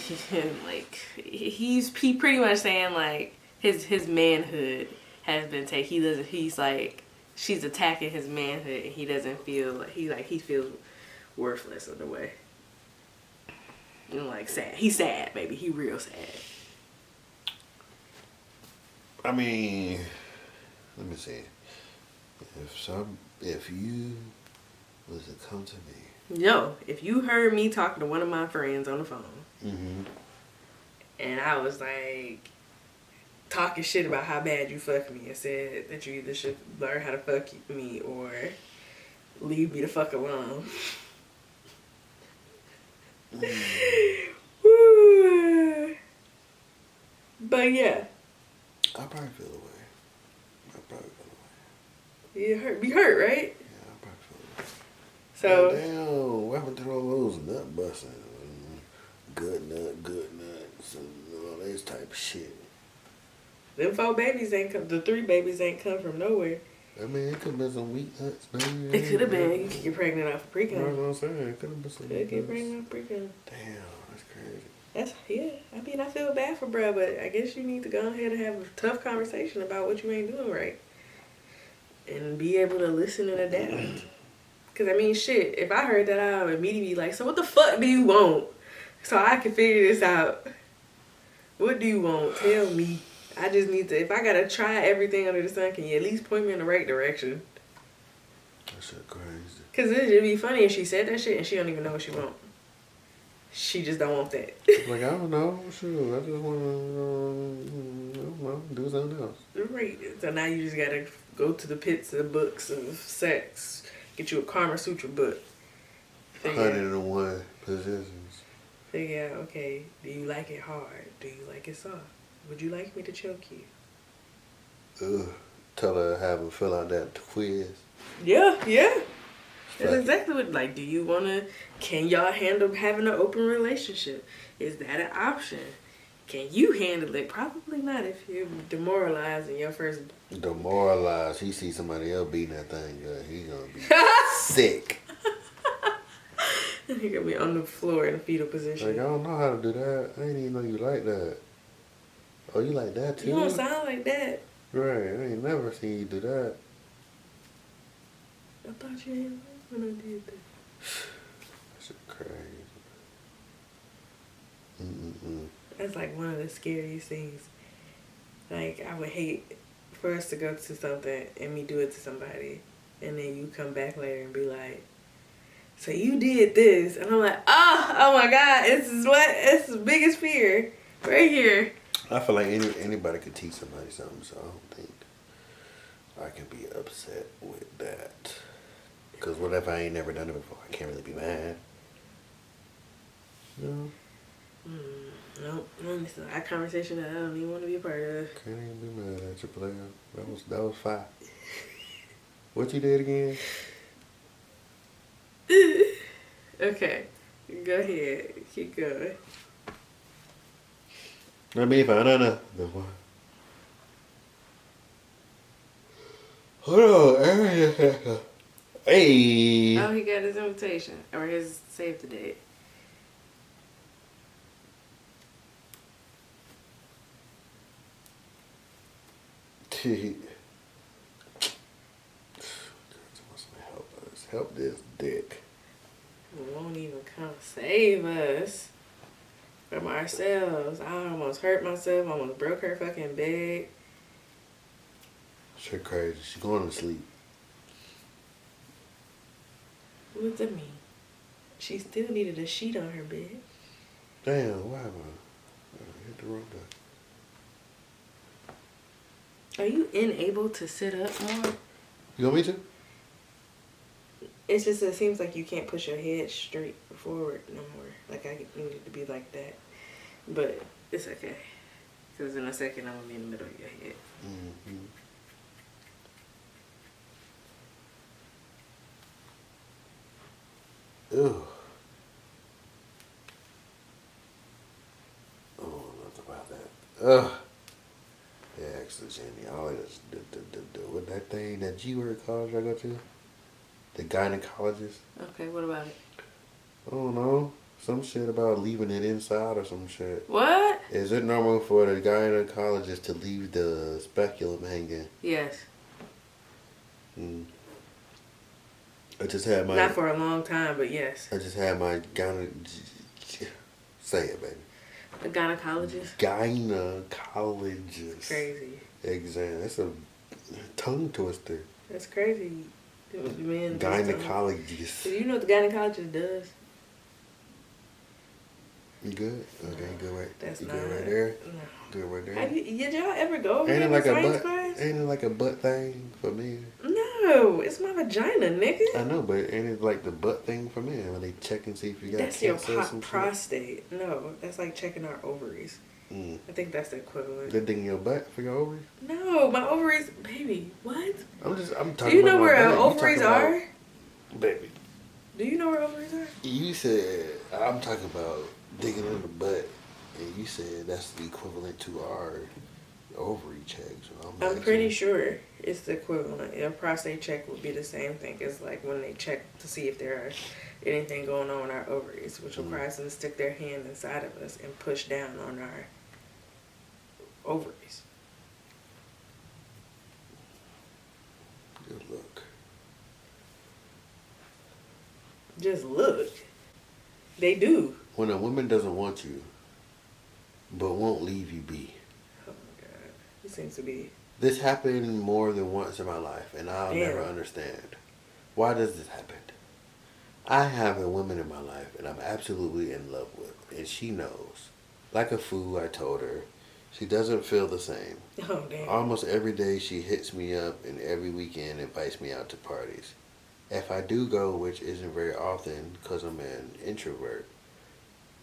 pretty much saying like his manhood has been taken. He doesn't. He's like she's attacking his manhood, and he doesn't feel like he feels worthless in a way. You know, like sad. He's sad, baby. He real sad. I mean, let me see. If you was to come to me. Yo, if you heard me talking to one of my friends on the phone, Mm-hmm. and I was like talking shit about how bad you fuck me and said that you either should learn how to fuck me or leave me the fuck alone. Woo. But yeah. I probably feel the way. You hurt, right? Yeah, I probably feel the way. So like, damn, what happened to all those nut busting? Good nuts, and all this type of shit. them 4 babies ain't come. The 3 babies ain't come from nowhere. I mean, it could have been some weak nuts, man. It could have been. You could get pregnant off of That's pre-cum. what I'm saying. It could have been some Could weak get nuts. pregnant off pre-cum. Damn, that's crazy. That's, yeah. I mean, I feel bad for bruh, but I guess you need to go ahead and have a tough conversation about what you ain't doing right. And be able to listen and adapt. Because, I mean, shit, if I heard that, I would immediately be like, so what the fuck do you want? So I can figure this out. What do you want? Tell me. I just need to, if I gotta try everything under the sun, can you at least point me in the right direction? That shit crazy. Because it'd be funny if she said that shit and she don't even know what she want. She just don't want that. Like, I don't know. Sure, I just want to do something else. Right. So now you just gotta go to the pits of books of sex. Get you a Karma Sutra book. 101 positions. Figure out, okay, do you like it hard? Do you like it soft? Would you like me to choke you? Ugh. Tell her to have her fill out that quiz. Yeah. That's Fuck exactly what, like, do you wanna, can y'all handle having an open relationship? Is that an option? Can you handle it? Probably not if you're demoralized in your first. Demoralized. He see somebody else beating that thing good. He gonna be sick. He gonna be on the floor in a fetal Like, position. I don't know how to do that. I didn't even know you like that. Oh, you like that too? You don't sound like that. Right. I ain't never seen you do that. I thought you didn't when I did that. That shit crazy. Mm-mm-mm. That's like one of the scariest things. Like, I would hate for us to go to something and me do it to somebody, and then you come back later and be like, so you did this. And I'm like, oh my God, this is the biggest fear right here. I feel like anybody could teach somebody something, so I don't think I can be upset with that. Because what if I ain't never done it before? I can't really be mad. No. Nope. It's a conversation that I don't even want to be a part of. Can't even be mad at your player. That was fire. What you did again? Okay. Go ahead. Keep going. Let me find out. Hold on. Hey. Oh, he got his invitation. Or his save the date. Help us. Help this dick. It won't even come save us from ourselves. I almost hurt myself. I almost broke her fucking bed. Shit crazy. She going to sleep. What does that mean? She still needed a sheet on her bed. Damn, what happened? I hit the wrong button. Are you unable to sit up more? You want me to? It's just, it seems like you can't push your head straight forward no more. Like, I need it to be like that. But it's okay. Because in a second, I'm going to be in the middle of your head. Mm-hmm. Ugh. Oh, nothing about that. Ugh. Yeah, actually, Jenny, all this, what that thing, that G-word college I go to? The gynecologist. Okay, what about it? I don't know. Some shit about leaving it inside or some shit. What? Is it normal for the gynecologist to leave the speculum hanging? Yes. I just had my... Not for a long time, but yes. I just had my say it, baby. The gynecologist? Gynecologist. Crazy. Exam. That's a tongue twister. That's crazy. Gynecologist. Do you know what the gynecologist does? You good? Okay, good right. That's you not good right there? No. Good right there. Did y'all ever go over Ain't it there like a science butt? class? Ain't it like a butt thing for men? No, it's my vagina, nigga. I know, but ain't it like the butt thing for men when they check and see if you got that's cancer your or some prostate. Shit? No, that's like checking our ovaries. I think that's the equivalent. The thing in your butt for your ovaries? No, my ovaries, baby. What? I'm talking. Do you know about where butt. ovaries are? Baby. Do you know where ovaries are? You said I'm talking about digging in the butt, and you said that's the equivalent to our ovary checks. I'm pretty sure it's the equivalent. A prostate check would be the same thing as like when they check to see if there are anything going on in our ovaries, which requires them to stick their hand inside of us and push down on our ovaries. Good look. Just look. They do. When a woman doesn't want you, but won't leave you be. Oh my God. It seems to be. This happened more than once in my life, and I'll Damn. never understand. Why does this happen? I have a woman in my life, and I'm absolutely in love with, and she knows. Like a fool, I told her. She doesn't feel the same. Oh, damn. Almost every day she hits me up, and every weekend invites me out to parties. If I do go, which isn't very often because I'm an introvert,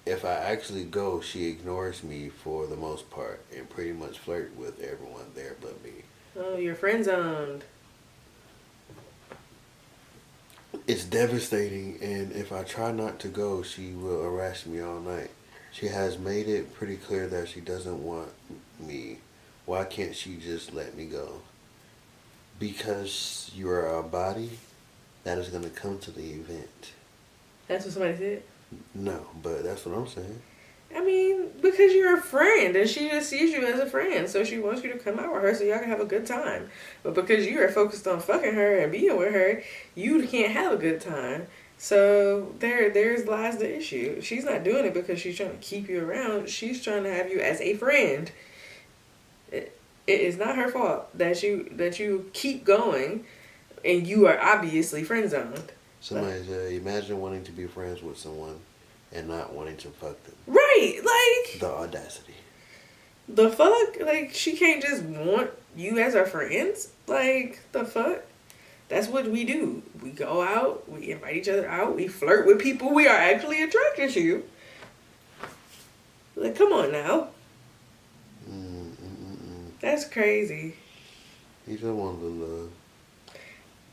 if I actually go, she ignores me for the most part and pretty much flirt with everyone there but me. Oh, you're friend zoned. It's devastating, and if I try not to go, she will harass me all night. She has made it pretty clear that she doesn't want me. Why can't she just let me go? Because you are a body that is going to come to the event. That's what somebody said? No, but that's what I'm saying. I mean, because you're a friend and she just sees you as a friend. So she wants you to come out with her so y'all can have a good time. But because you are focused on fucking her and being with her, you can't have a good time. So there's lies the issue. She's not doing it because she's trying to keep you around. She's trying to have you as a friend. It is not her fault that you keep going and you are obviously friend zoned. Somebody said, imagine wanting to be friends with someone and not wanting to fuck them. Right, like... The audacity. The fuck? Like, she can't just want you as our friends? Like, the fuck? That's what we do. We go out, we invite each other out, we flirt with people we are actually attracted to. Like, come on now. That's crazy. He just wanted to love.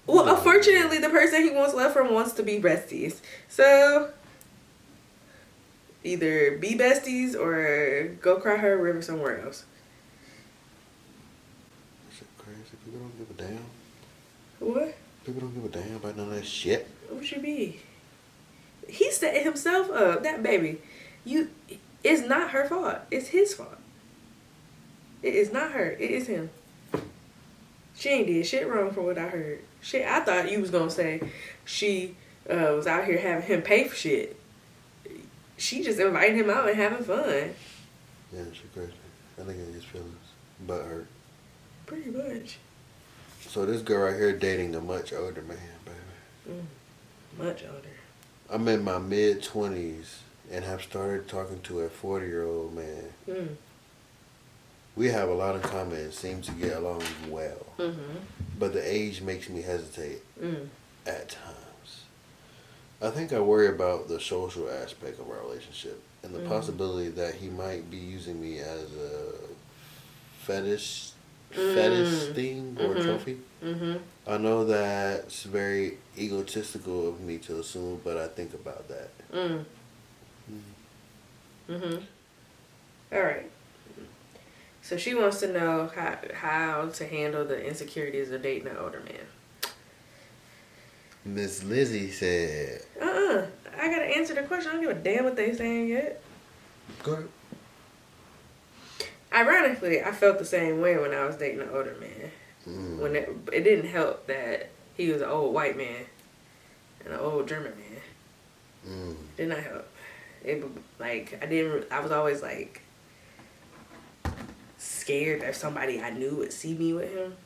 Well, unfortunately, the person he wants love from wants to be besties. So, either be besties or go cry her a river somewhere else. Shit crazy. People don't give a damn. What? People don't give a damn about none of that shit. What should be? He set himself up. That baby. It's not her fault. It's his fault. It is not her. It is him. She ain't did shit wrong from what I heard. Shit, I thought you was gonna say she was out here having him pay for shit. She just invited him out and having fun. Yeah, she crazy. I think it is feelings. But hurt. Pretty much. So this girl right here dating a much older man, baby. Much older. I'm in my mid-20s and have started talking to a 40-year-old man. We have a lot in common and seem to get along well. But the age makes me hesitate at times. I think I worry about the social aspect of our relationship and the possibility that he might be using me as a fetish thing or trophy. I know that's very egotistical of me to assume, but I think about that. All right. So she wants to know how to handle the insecurities of dating an older man. Miss Lizzie said, I got an answer the question. I don't give a damn what they saying yet. Go ahead. Ironically, I felt the same way when I was dating an older man. When it didn't help that he was an old white man and an old German man. Did not help. It like I was always like scared that somebody I knew would see me with him.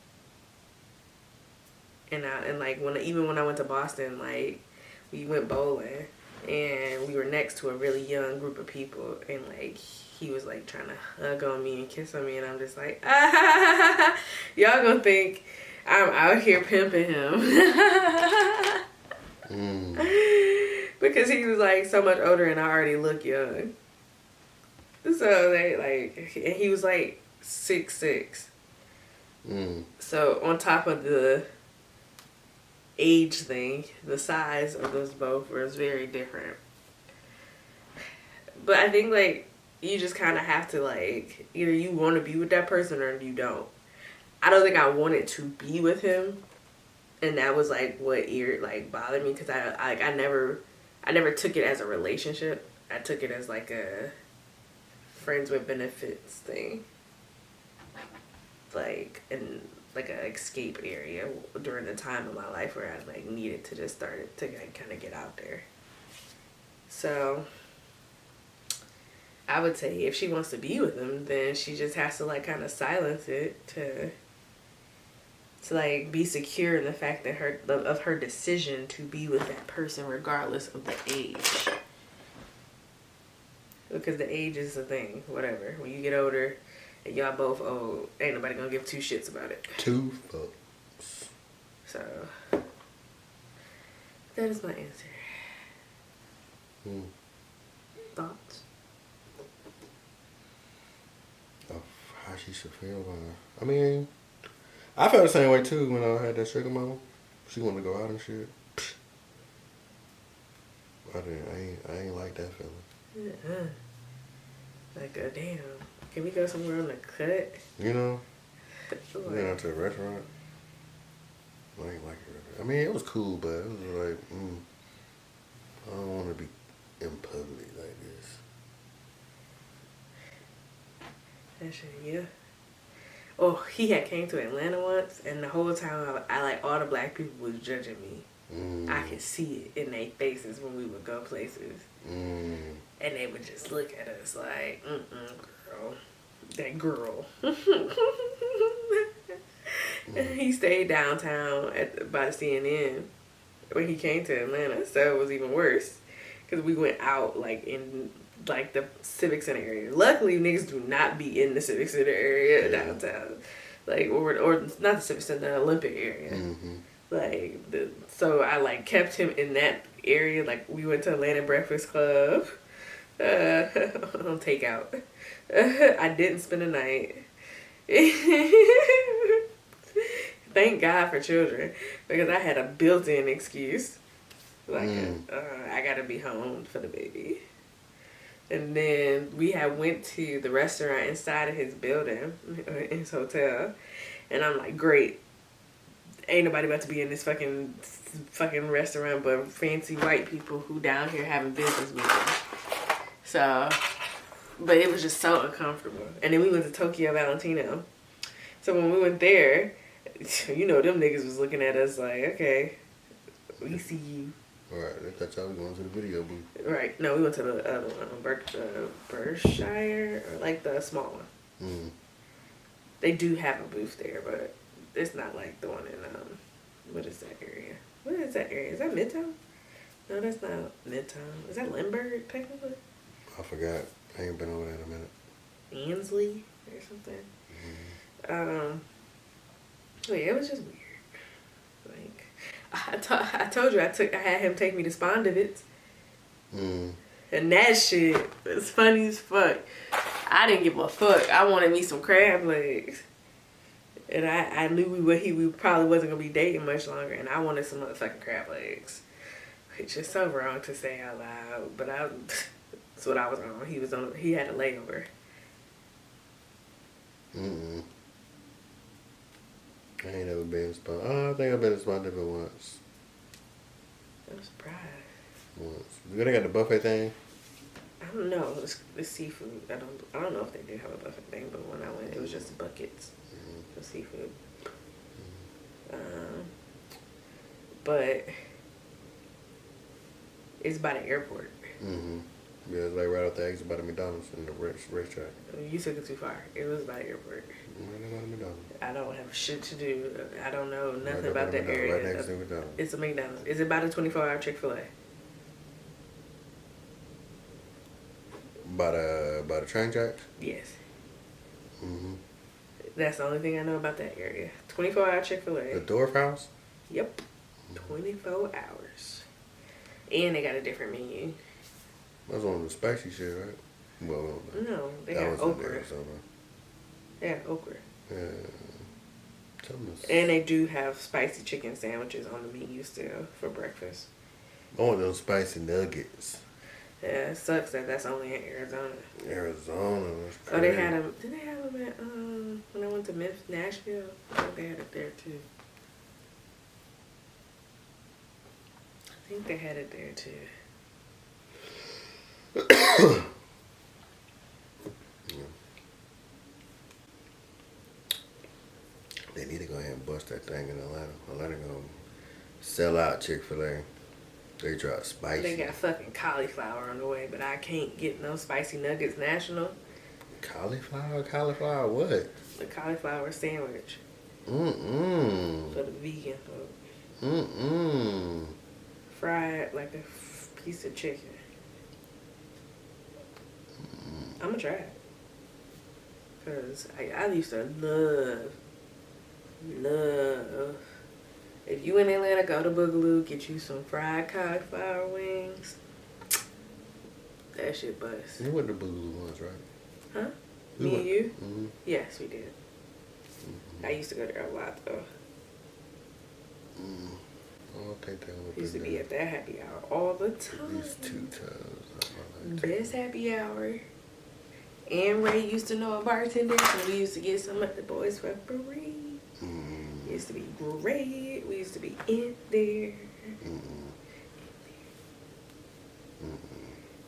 And like even when I went to Boston, like we went bowling and we were next to a really young group of people, and like he was like trying to hug on me and kiss on me, and I'm just like, y'all gonna think I'm out here pimping him. Because he was like so much older and I already look young. So and he was like 6'6". So on top of the age thing, the size of those both was very different. But I think like you just kind of have to like either you want to be with that person or you don't. I don't think I wanted to be with him, and that was like what bothered me, because I never took it as a relationship. I took it as like a friends with benefits thing, like in like an escape area during the time of my life where I like needed to just start to like, kind of get out there. So I would say if she wants to be with him, then she just has to like kind of silence it to like be secure in the fact that her decision to be with that person regardless of the age. Because the age is the thing, whatever. When you get older and y'all both old, ain't nobody gonna give two shits about it. Two fucks. So that is my answer. Thoughts? Of how she should feel about it. I mean, I felt the same way too when I had that sugar mama. She wanted to go out and shit. I ain't like that feeling. Like, damn. Can we go somewhere on the cut? You know? We went out to a restaurant. I ain't like it. I mean, it was cool, but it was like, I don't want to be in public like this. That shit, yeah. Oh, he had came to Atlanta once, and the whole time I like all the black people was judging me. I could see it in their faces when we would go places. And they would just look at us like, girl. That girl. He stayed downtown by the CNN when he came to Atlanta, so it was even worse. Because we went out like in like the Civic Center area. Luckily, niggas do not be in the Civic Center area downtown. Like, or not the Civic Center, the Olympic area. Like, so I like kept him in that area. Like, we went to Atlanta Breakfast Club on takeout. I didn't spend the night. Thank God for children, because I had a built-in excuse. Like, I gotta be home for the baby. And then we had went to the restaurant inside of his building, in his hotel, and I'm like, great. Ain't nobody about to be in this fucking restaurant but fancy white people who down here having business meetings. So, but it was just so uncomfortable. And then we went to Tokyo Valentino. So when we went there, you know, them niggas was looking at us like, okay, we see you. Alright, I thought y'all was going to the video booth. Right. No, we went to the other one, Berkshire, or like the small one. They do have a booth there, but it's not like the one in, what is that area? What is that area? Is that Midtown? No, that's not Midtown. Is that Lindbergh, technically? I forgot. I ain't been over there in a minute. Ansley or something. But yeah, it was just weird. Like, I told you I had him take me to Spondivits. And that shit was funny as fuck. I didn't give a fuck. I wanted me some crab legs. And I knew we probably wasn't going to be dating much longer. And I wanted some motherfucking crab legs. Which is so wrong to say out loud. But that's what I was on. He had a layover. I ain't never been in Spondivits. I think I've been in Spondivits once. I'm surprised. once. They got the buffet thing? I don't know. It's seafood. I don't know if they do have a buffet thing, but when I went, it was just buckets for seafood. But it's by the airport. Mm-hmm. Yeah, it's like right off the exit by the McDonald's and the racetrack. You took it too far. It was by the airport. Right by the McDonald's. I don't have shit to do. I don't know nothing Right about that area. Right next to McDonald's. It's a McDonald's. Is it by the 24-hour Chick-fil-A? By the train tracks? Yes. Mm-hmm. That's the only thing I know about that area. 24-hour Chick-fil-A. The Dorf House? Yep. 24 hours. And they got a different menu. That's one of the spicy shit, right? Well, No, they that got was okra. in Arizona. They got okra. Yeah. And they do have spicy chicken sandwiches on the menu still for breakfast. I want those spicy nuggets. Yeah, it sucks that that's only in Arizona. Arizona, that's crazy. Oh, they had them. Did they have them at when I went to Nashville? I think they had it there too. I think they had it there too. They need to go ahead and bust that thing in Atlanta. Atlanta gonna sell out Chick-fil-A. They drop spicy. They got fucking cauliflower on the way, but I can't get no spicy nuggets national. Cauliflower? Cauliflower what? The cauliflower sandwich. Mm-mm. For the vegan folk. Mm-mm. Fried like a piece of chicken. I'm gonna try it. Because I used to love. If you in Atlanta, go to Boogaloo, get you some fried cauliflower wings. That shit bust. You went to Boogaloo once, right? Huh? We Me went. and you? Mm-hmm. Yes, we did. I used to go there a lot though. I don't think they would Used to be at that happy hour all the time. at least 2 times. Best happy hour. And Ray used to know a bartender, so we used to get some at the boys for free. It used to be great. We used to be in there.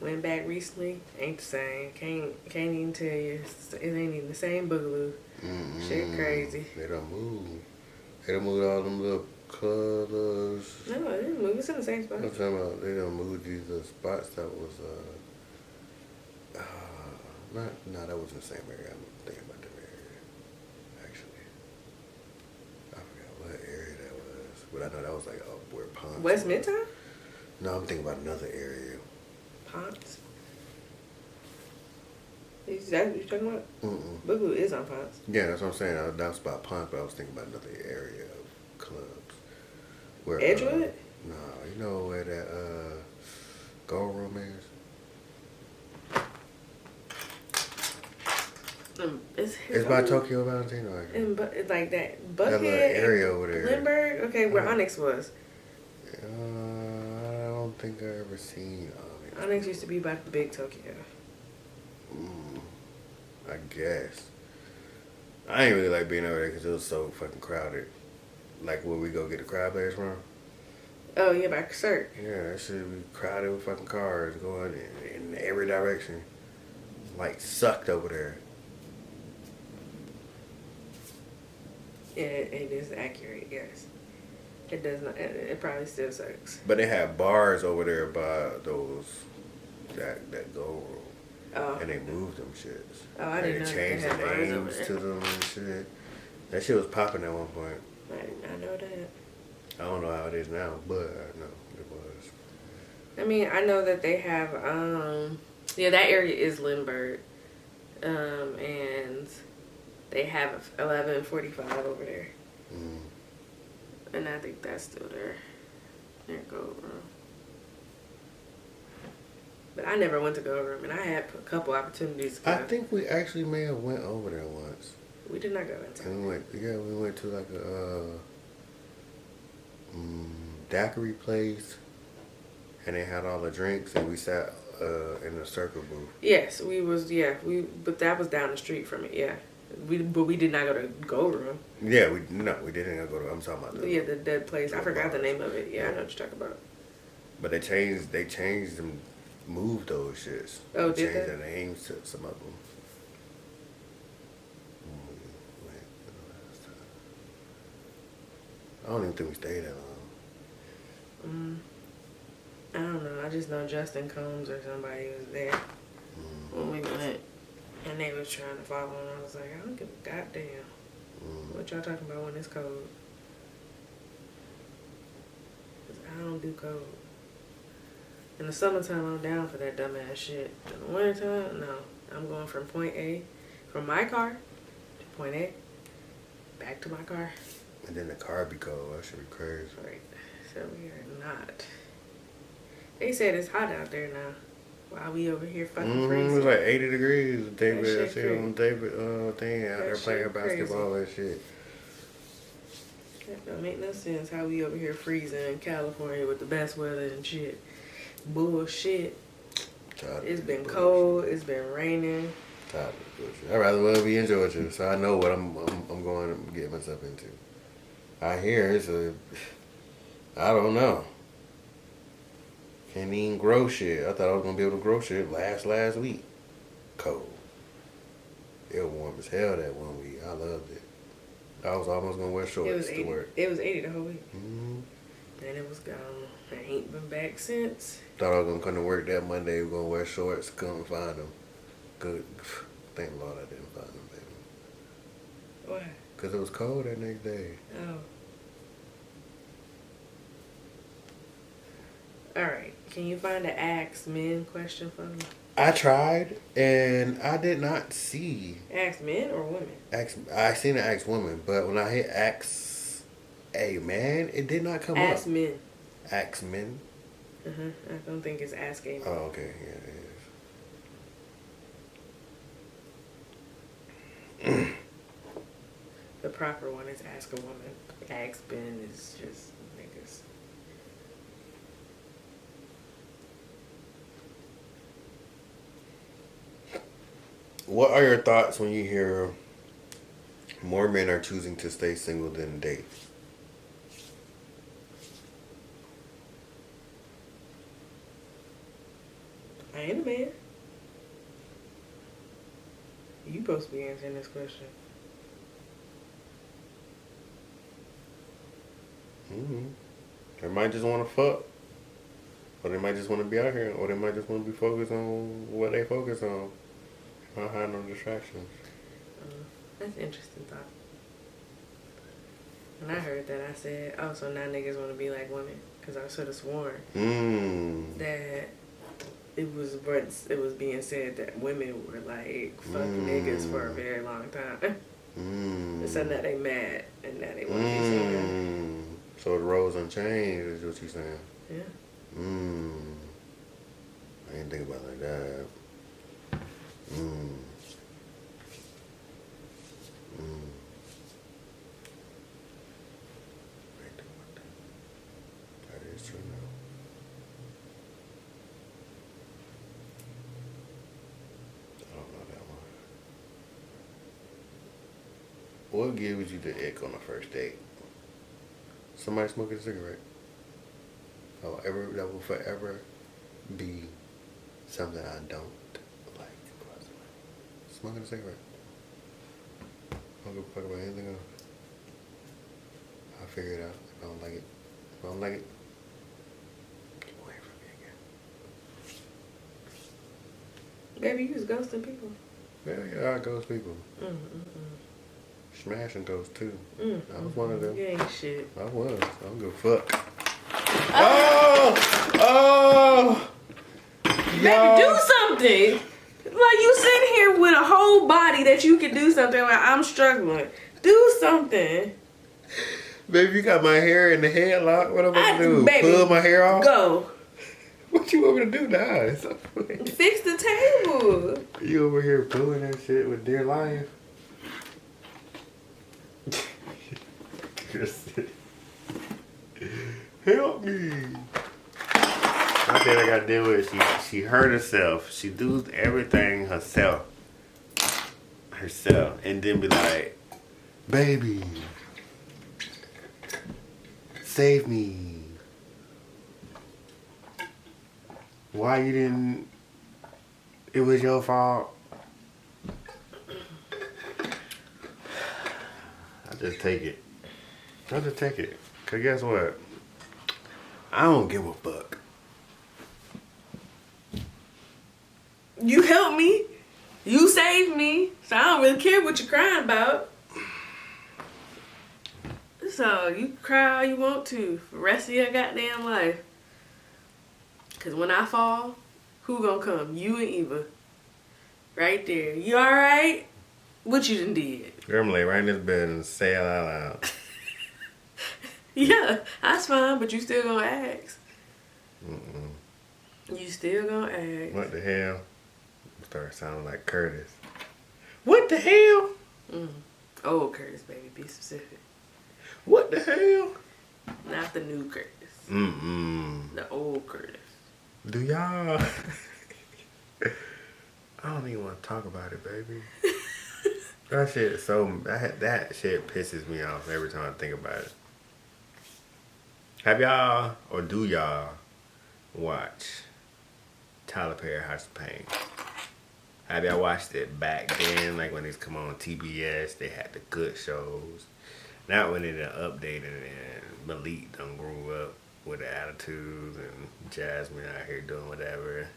Went back recently. Ain't the same. Can't even tell you. It ain't even the same Boogaloo. Shit crazy. They don't move. They don't move all them little colors. No, it didn't move. It's in the same spot. I'm talking about they don't move these spots that was that wasn't the same area. I'm thinking about the area. Actually. I forgot what area that was. But I know that was like where Ponce West was. Midtown? No, I'm thinking about another area. Ponce? Is that what you're talking about? Boogaloo is on Ponce. Yeah, that's what I'm saying. That was about Ponce, but I was thinking about another area of clubs. Where, Edgewood? No, you know where that Gold Room is? It's by Tokyo Valentino. It's like that Buckhead. That little area over there. Lindbergh? Okay, where Onyx was. I don't think I ever seen Onyx. Onyx used to be by the Big Tokyo. I guess. I ain't really like being over there because it was so fucking crowded. Like where we go get the crab legs from. Oh, yeah, by Cert. Yeah, that shit be crowded with fucking cars going in every direction. Like sucked over there. Yeah, it is accurate, yes. It does not, it probably still sucks. But they have bars over there by that Gold Room. Oh. And they moved them shits. Oh, I didn't know they they changed had the bars over names there. to them and shit. That shit was popping at one point. I did not know that. I don't know how it is now, but I know it was. I mean, I know that they have, yeah, that area is Lindbergh. And they have 1145 over there. And I think that's still there. Near Gold Room. But I never went to Gold Room, and I had a couple opportunities to go. I think we actually may have went over there once. We did not go into And we went to like a daiquiri place, and they had all the drinks, and we sat in the circle booth. Yes, but that was down the street from it, yeah. But we did not go to Gold Room. Yeah, we didn't go to. I'm talking about The dead place. I forgot the name of it. Yeah, I know what you're talking about. But they changed and moved those shits. Oh, They did changed they? their names to some of them. I don't even think we stayed that long. I don't know. I just know Justin Combs or somebody was there when we went. And they was trying to follow him. I was like, I don't give a goddamn. What y'all talking about when it's cold? 'Cause I don't do cold. In the summertime, I'm down for that dumbass shit. In the wintertime, no. I'm going from point A, from my car to point A, back to my car. And then the car be cold. That should be crazy. Right. So we are not. They said it's hot out there now. While we over here fucking It freezing. was like 80 degrees. David, I shit see crazy. on David thing out That there playing shit basketball and shit. That don't make no sense how we over here freezing in California with the best weather and shit. Bullshit. It's been cold. It's been raining. Tired of this bullshit. I'd rather well be in Georgia, so I know what I'm going to get myself into. I hear it's I don't know. Can't even grow shit. I thought I was gonna be able to grow shit last week. Cold. It was warm as hell that 1 week. I loved it. I was almost gonna wear shorts to work. It was 80 the whole week. Mm-hmm. And it was gone. I ain't been back since. Thought I was gonna come to work that Monday. We're gonna wear shorts. Couldn't find them. Good. Thank Lord I didn't find them, baby. Why? Cause it was cold that next day. Oh. Alright. Can you find the AskAMan question for me? I tried and I did not see. Ask men or women? I seen the AskAWoman, but when I hit AskAMan, it did not come Ask up. men. AskAMan. I don't think it's AskAMan. Oh, okay. Yeah, it is. The proper one is AskAWoman. AskBen is just niggas. What are your thoughts when you hear more men are choosing to stay single than date? I ain't a man. You supposed to be answering this question. They might just want to fuck. Or they might just want to be out here. Or they might just want to be focused on what they focus on. Not have no distractions. That's an interesting thought. When I heard that, I said, oh, so now niggas want to be like women. Because I should have sworn that it was being said that women were like fucking niggas for a very long time. And so now they mad and now they want to be single. So the roles unchanged is what you saying? Yeah. I didn't think about it like that. I didn't think about that. That is true now. I don't know that one. What gives you the ick on the first date? Somebody smoking a cigarette. That will forever be something I don't like. Smoking a cigarette. I don't give a fuck about anything else. I'll figure it out. If I don't like it. If I don't like it, keep away from me again. Baby, you was ghosting people. Yeah, I ghost people. Smashing ghosts too. I was one of them. You ain't shit. I was. I don't give a fuck. Oh! Baby, do something. Like you sitting here with a whole body that you can do something. Like I'm struggling. Do something. Baby, you got my hair in the headlock. What am I gonna do? Baby, pull my hair off? Go. What you want me to do now? It's so funny. Fix the table. You over here pulling that shit with dear life. Help me. I think I gotta deal with it. She hurt herself. She do everything herself. And then be like, baby, save me. Why you didn't? It was your fault. I just take it. I just take it. Cause guess what? I don't give a fuck. You helped me. You saved me. So I don't really care what you're crying about. So you cry all you want to for the rest of your goddamn life. Cause when I fall, who gonna come? You and Eva. Right there. You alright? What you done did? Girl, I'm lay right in this bed and say it out loud. Yeah, that's fine, but you still gonna ask. You still gonna ask. What the hell? Start sounding like Curtis. What the hell? Old Curtis, baby. Be specific. What the hell? Not the new Curtis. The old Curtis. Do y'all? I don't even want to talk about it, baby. That shit is so. That shit pisses me off every time I think about it. Have y'all or do y'all watch Tyler Perry House of Pain? Have y'all watched it back then, like when it's come on TBS? They had the good shows. Not when it updated and Malik done grew up with the attitudes and Jasmine out here doing whatever.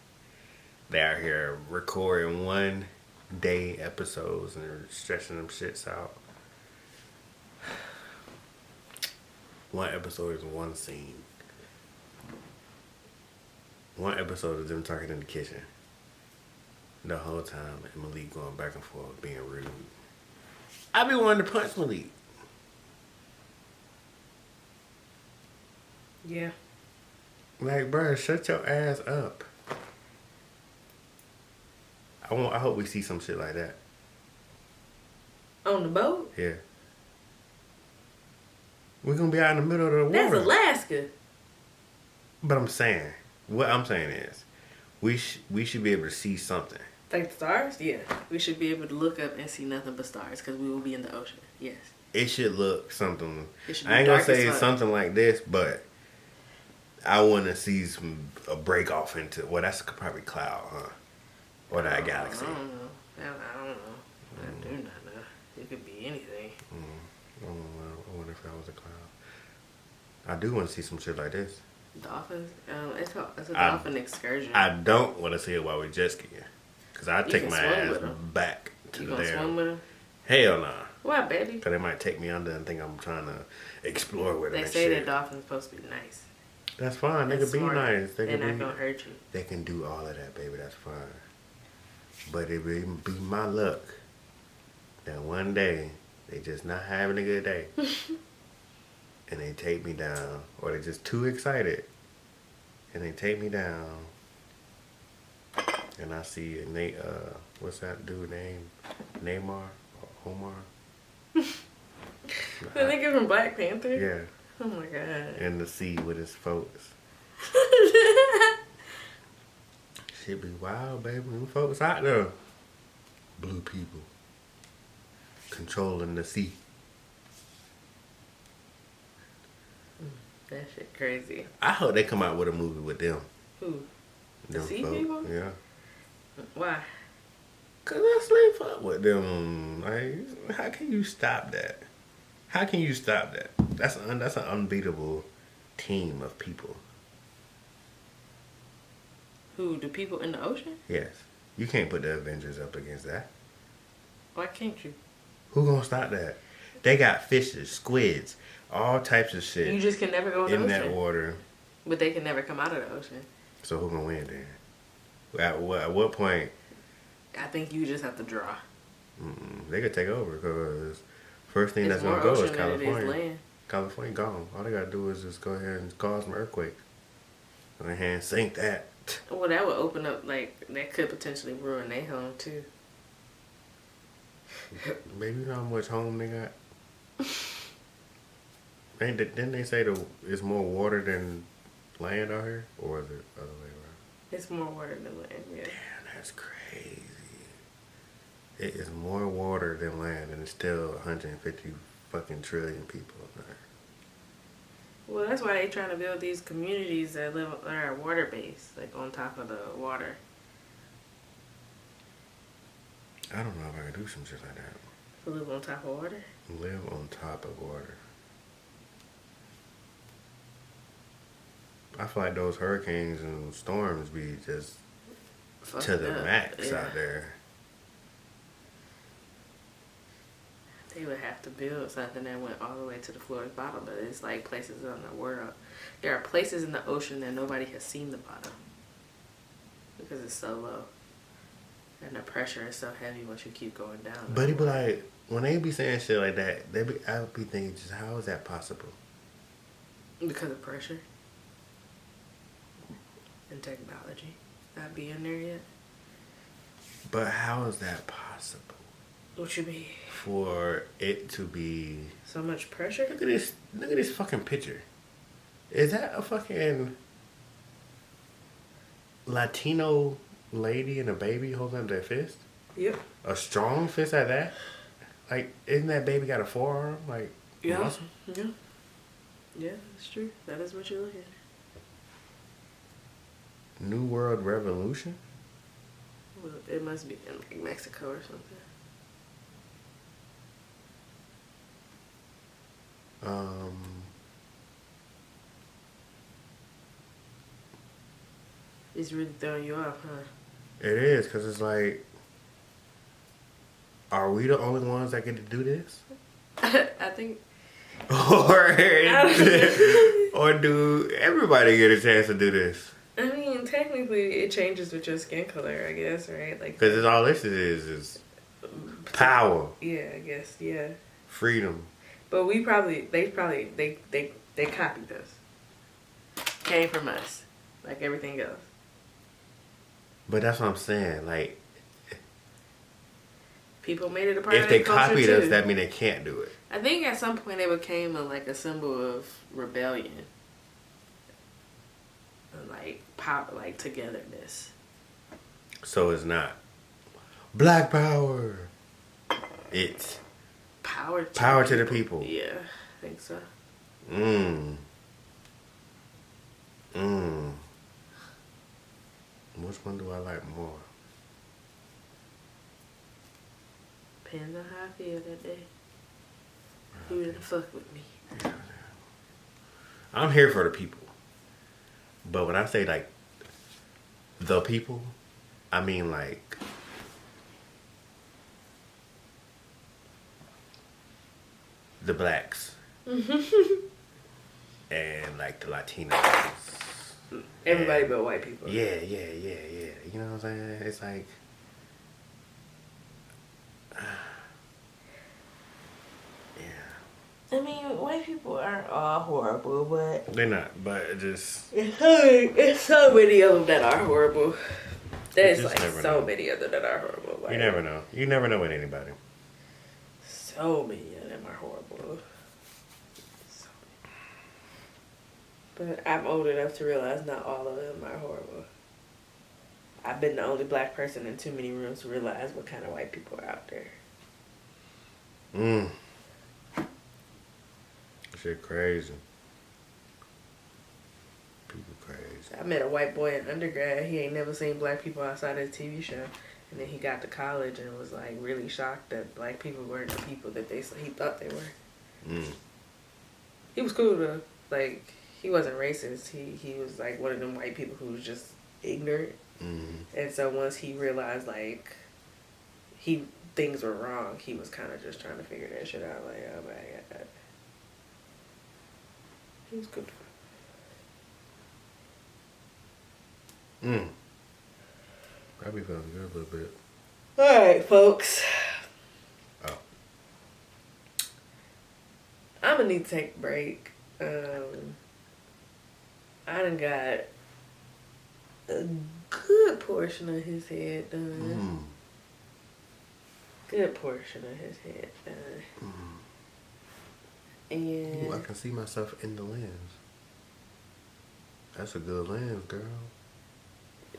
They out here recording 1 day episodes and they're stretching them shits out. One episode is one scene. One episode of them talking in the kitchen. The whole time, and Malik going back and forth, being rude. I be wanting to punch Malik. Yeah. Like, bro, shut your ass up. I hope we see some shit like that. On the boat? Yeah. We're gonna be out in the middle of the That's water. Alaska. But what I'm saying is, we should be able to see something. Like the stars? Yeah. We should be able to look up and see nothing but stars because we will be in the ocean. Yes. It should look something. It should be I ain't gonna dark as say fuck. something like this, but I want to see a break off into. Well, that's probably cloud, huh? Or that galaxy. I don't know. I don't know. I do not know. It could be anything. I wonder if that was a cloud. I do want to see some shit like this. Dolphins? It's a dolphin excursion. I don't want to see it while we jet skiing. Because I take can my swim ass with 'em. back to You the gonna swim with them? Hell nah. Why, baby? Because they might take me under and think I'm trying to explore with them They and say shit. that dolphins supposed to be nice. That's fine. They And can be smart. nice. They're not gonna hurt you. They can do all of that, baby. That's fine. But it would be my luck that one day they just not having a good day. And they take me down. Or they're just too excited. And they take me down. And I see what's that dude name? Neymar? Or Omar? The nigga from Black Panther? Yeah. Oh my god. In the sea with his folks. Shit be wild, baby. Them folks out there. Blue people. Controlling the sea. That shit crazy. I hope they come out with a movie with them. Who? The Them sea folks. people? Yeah. Why? Cause I sleep fuck with them. Like, how can you stop that? How can you stop that? That's an unbeatable team of people. Who? The people in the ocean? Yes. You can't put the Avengers up against that. Why can't you? Who gonna stop that? They got fishes, squids, all types of shit You just can never go in in the that ocean. water. But they can never come out of the ocean. So who gonna win then? At what point? I think you just have to draw. They could take over because first thing It's that's more gonna go ocean is than it is California. land. California gone. All they gotta do is just go ahead and cause some earthquake. Go ahead and sink that. Well, that would open up, like, that could potentially ruin their home, too. Baby, you know how much home they got? Didn't they say it's more water than land out here? Or is it the other way around? It's more water than land, yeah. Damn, that's crazy. It is more water than land and it's still 150 fucking trillion people on there. Well, that's why they trying to build these communities that are water based, like on top of the water. I don't know if I can do some shit like that. To live on top of water? Live on top of water. I feel like those hurricanes and storms be just Fucked to the up. max Yeah. out there. They would have to build something that went all the way to the floor's bottom, but it's like places in the world. There are places in the ocean that nobody has seen the bottom because it's so low. And the pressure is so heavy once you keep going down. But it be like, when they be saying shit like that, I would be thinking, just how is that possible? Because of pressure and technology not being there yet. But how is that possible? What you mean? For it to be... So much pressure? Look at this fucking picture. Is that a fucking Latino lady and a baby holding up their fist? Yep. A strong fist at that? Like, isn't that baby got a forearm? Like, Yeah. muscle? Yeah. Yeah, that's true. That is what you're looking at. New World Revolution? Well, it must be in like Mexico or something. It's really throwing you off, huh? It is, because it's like, are we the only ones that get to do this? I think. Or do everybody get a chance to do this? I mean, technically, it changes with your skin color, I guess, right? Like, Because it's all this is power, yeah, I guess, yeah. freedom. But they copied us. Came from us, like everything else. But that's what I'm saying. Like, People made it a part if of they their culture copied too. us, that means they can't do it. I think at some point it became a symbol of rebellion. And like power, like togetherness. So it's not Black Power. It's Power to the people. Yeah, I think so. Which one do I like more? Depends on how I feel that day. Who the fuck with me? I'm here for the people. But when I say like the people, I mean like the blacks. And like the Latinos. Everybody but white people. Yeah. You know what I'm saying? It's like I mean, white people aren't all horrible, but they're not, but it just it's so many of them that are horrible. There's just like never so know. many of them that are horrible. Like, you never know. You never know with anybody. so many of them are horrible. So many. But I'm old enough to realize not all of them are horrible. I've been the only black person in too many rooms to realize what kind of white people are out there. Shit crazy. People crazy. I met a white boy in undergrad. He ain't never seen black people outside his TV show. And then he got to college and was like really shocked that black people weren't the people that he thought they were. He was cool though. Like, he wasn't racist. He was like one of them white people who was just ignorant. And so once he realized like things were wrong, he was kind of just trying to figure that shit out. Like, oh my god. He was good. I be feeling good a little bit. Alright, folks. Oh. I'm gonna need to take a break. I done got a good portion of his head done. Good portion of his head done. And Ooh, I can see myself in the lens. That's a good lens, girl.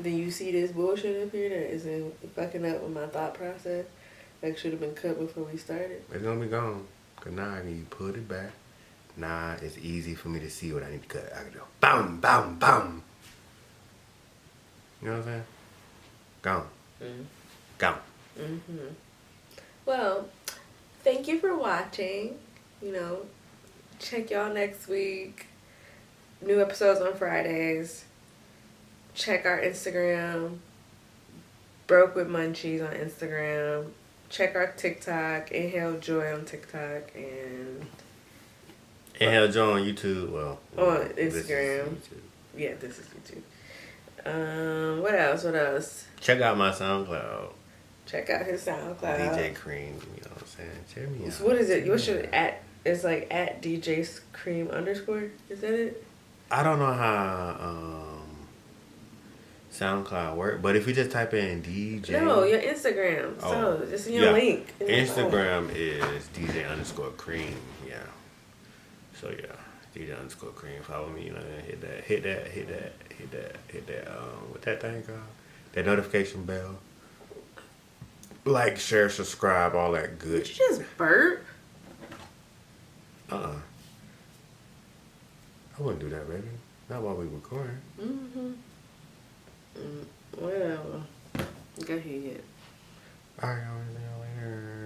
do you see this bullshit up here that is fucking up with my thought process? Like, should have been cut before we started. It's gonna be gone. Cause now I can put it back Nah, it's easy for me to see what I need to cut. I can go, bam, bam, bam. You know what I'm saying? Gone. Mm. Gone. Mm-hmm. Well, thank you for watching. You know, check y'all next week. New episodes on Fridays. Check our Instagram. Broke with Munchies on Instagram. Check our TikTok. Inhale Joy on TikTok. And Inhale Joy on YouTube. Well, on this is Instagram. YouTube. Yeah, this is YouTube. What else? What else? Check out my SoundCloud. Check out his SoundCloud. DJ Cream. You know what I'm saying? Check me out. So what is it? What's your at? It's like at DJ Cream _ Is that it? I don't know how SoundCloud work, but if you just type in DJ. No, your Instagram. So just in your link. Instagram is DJ_Cream. Yeah. So yeah, DJ_Cream. Follow me. You know, hit that. What that thing called? That notification bell. Like, share, subscribe, all that good. Did you just burp? I wouldn't do that, baby. Not while we recording. Whatever. Go ahead. All right, I'll see you later.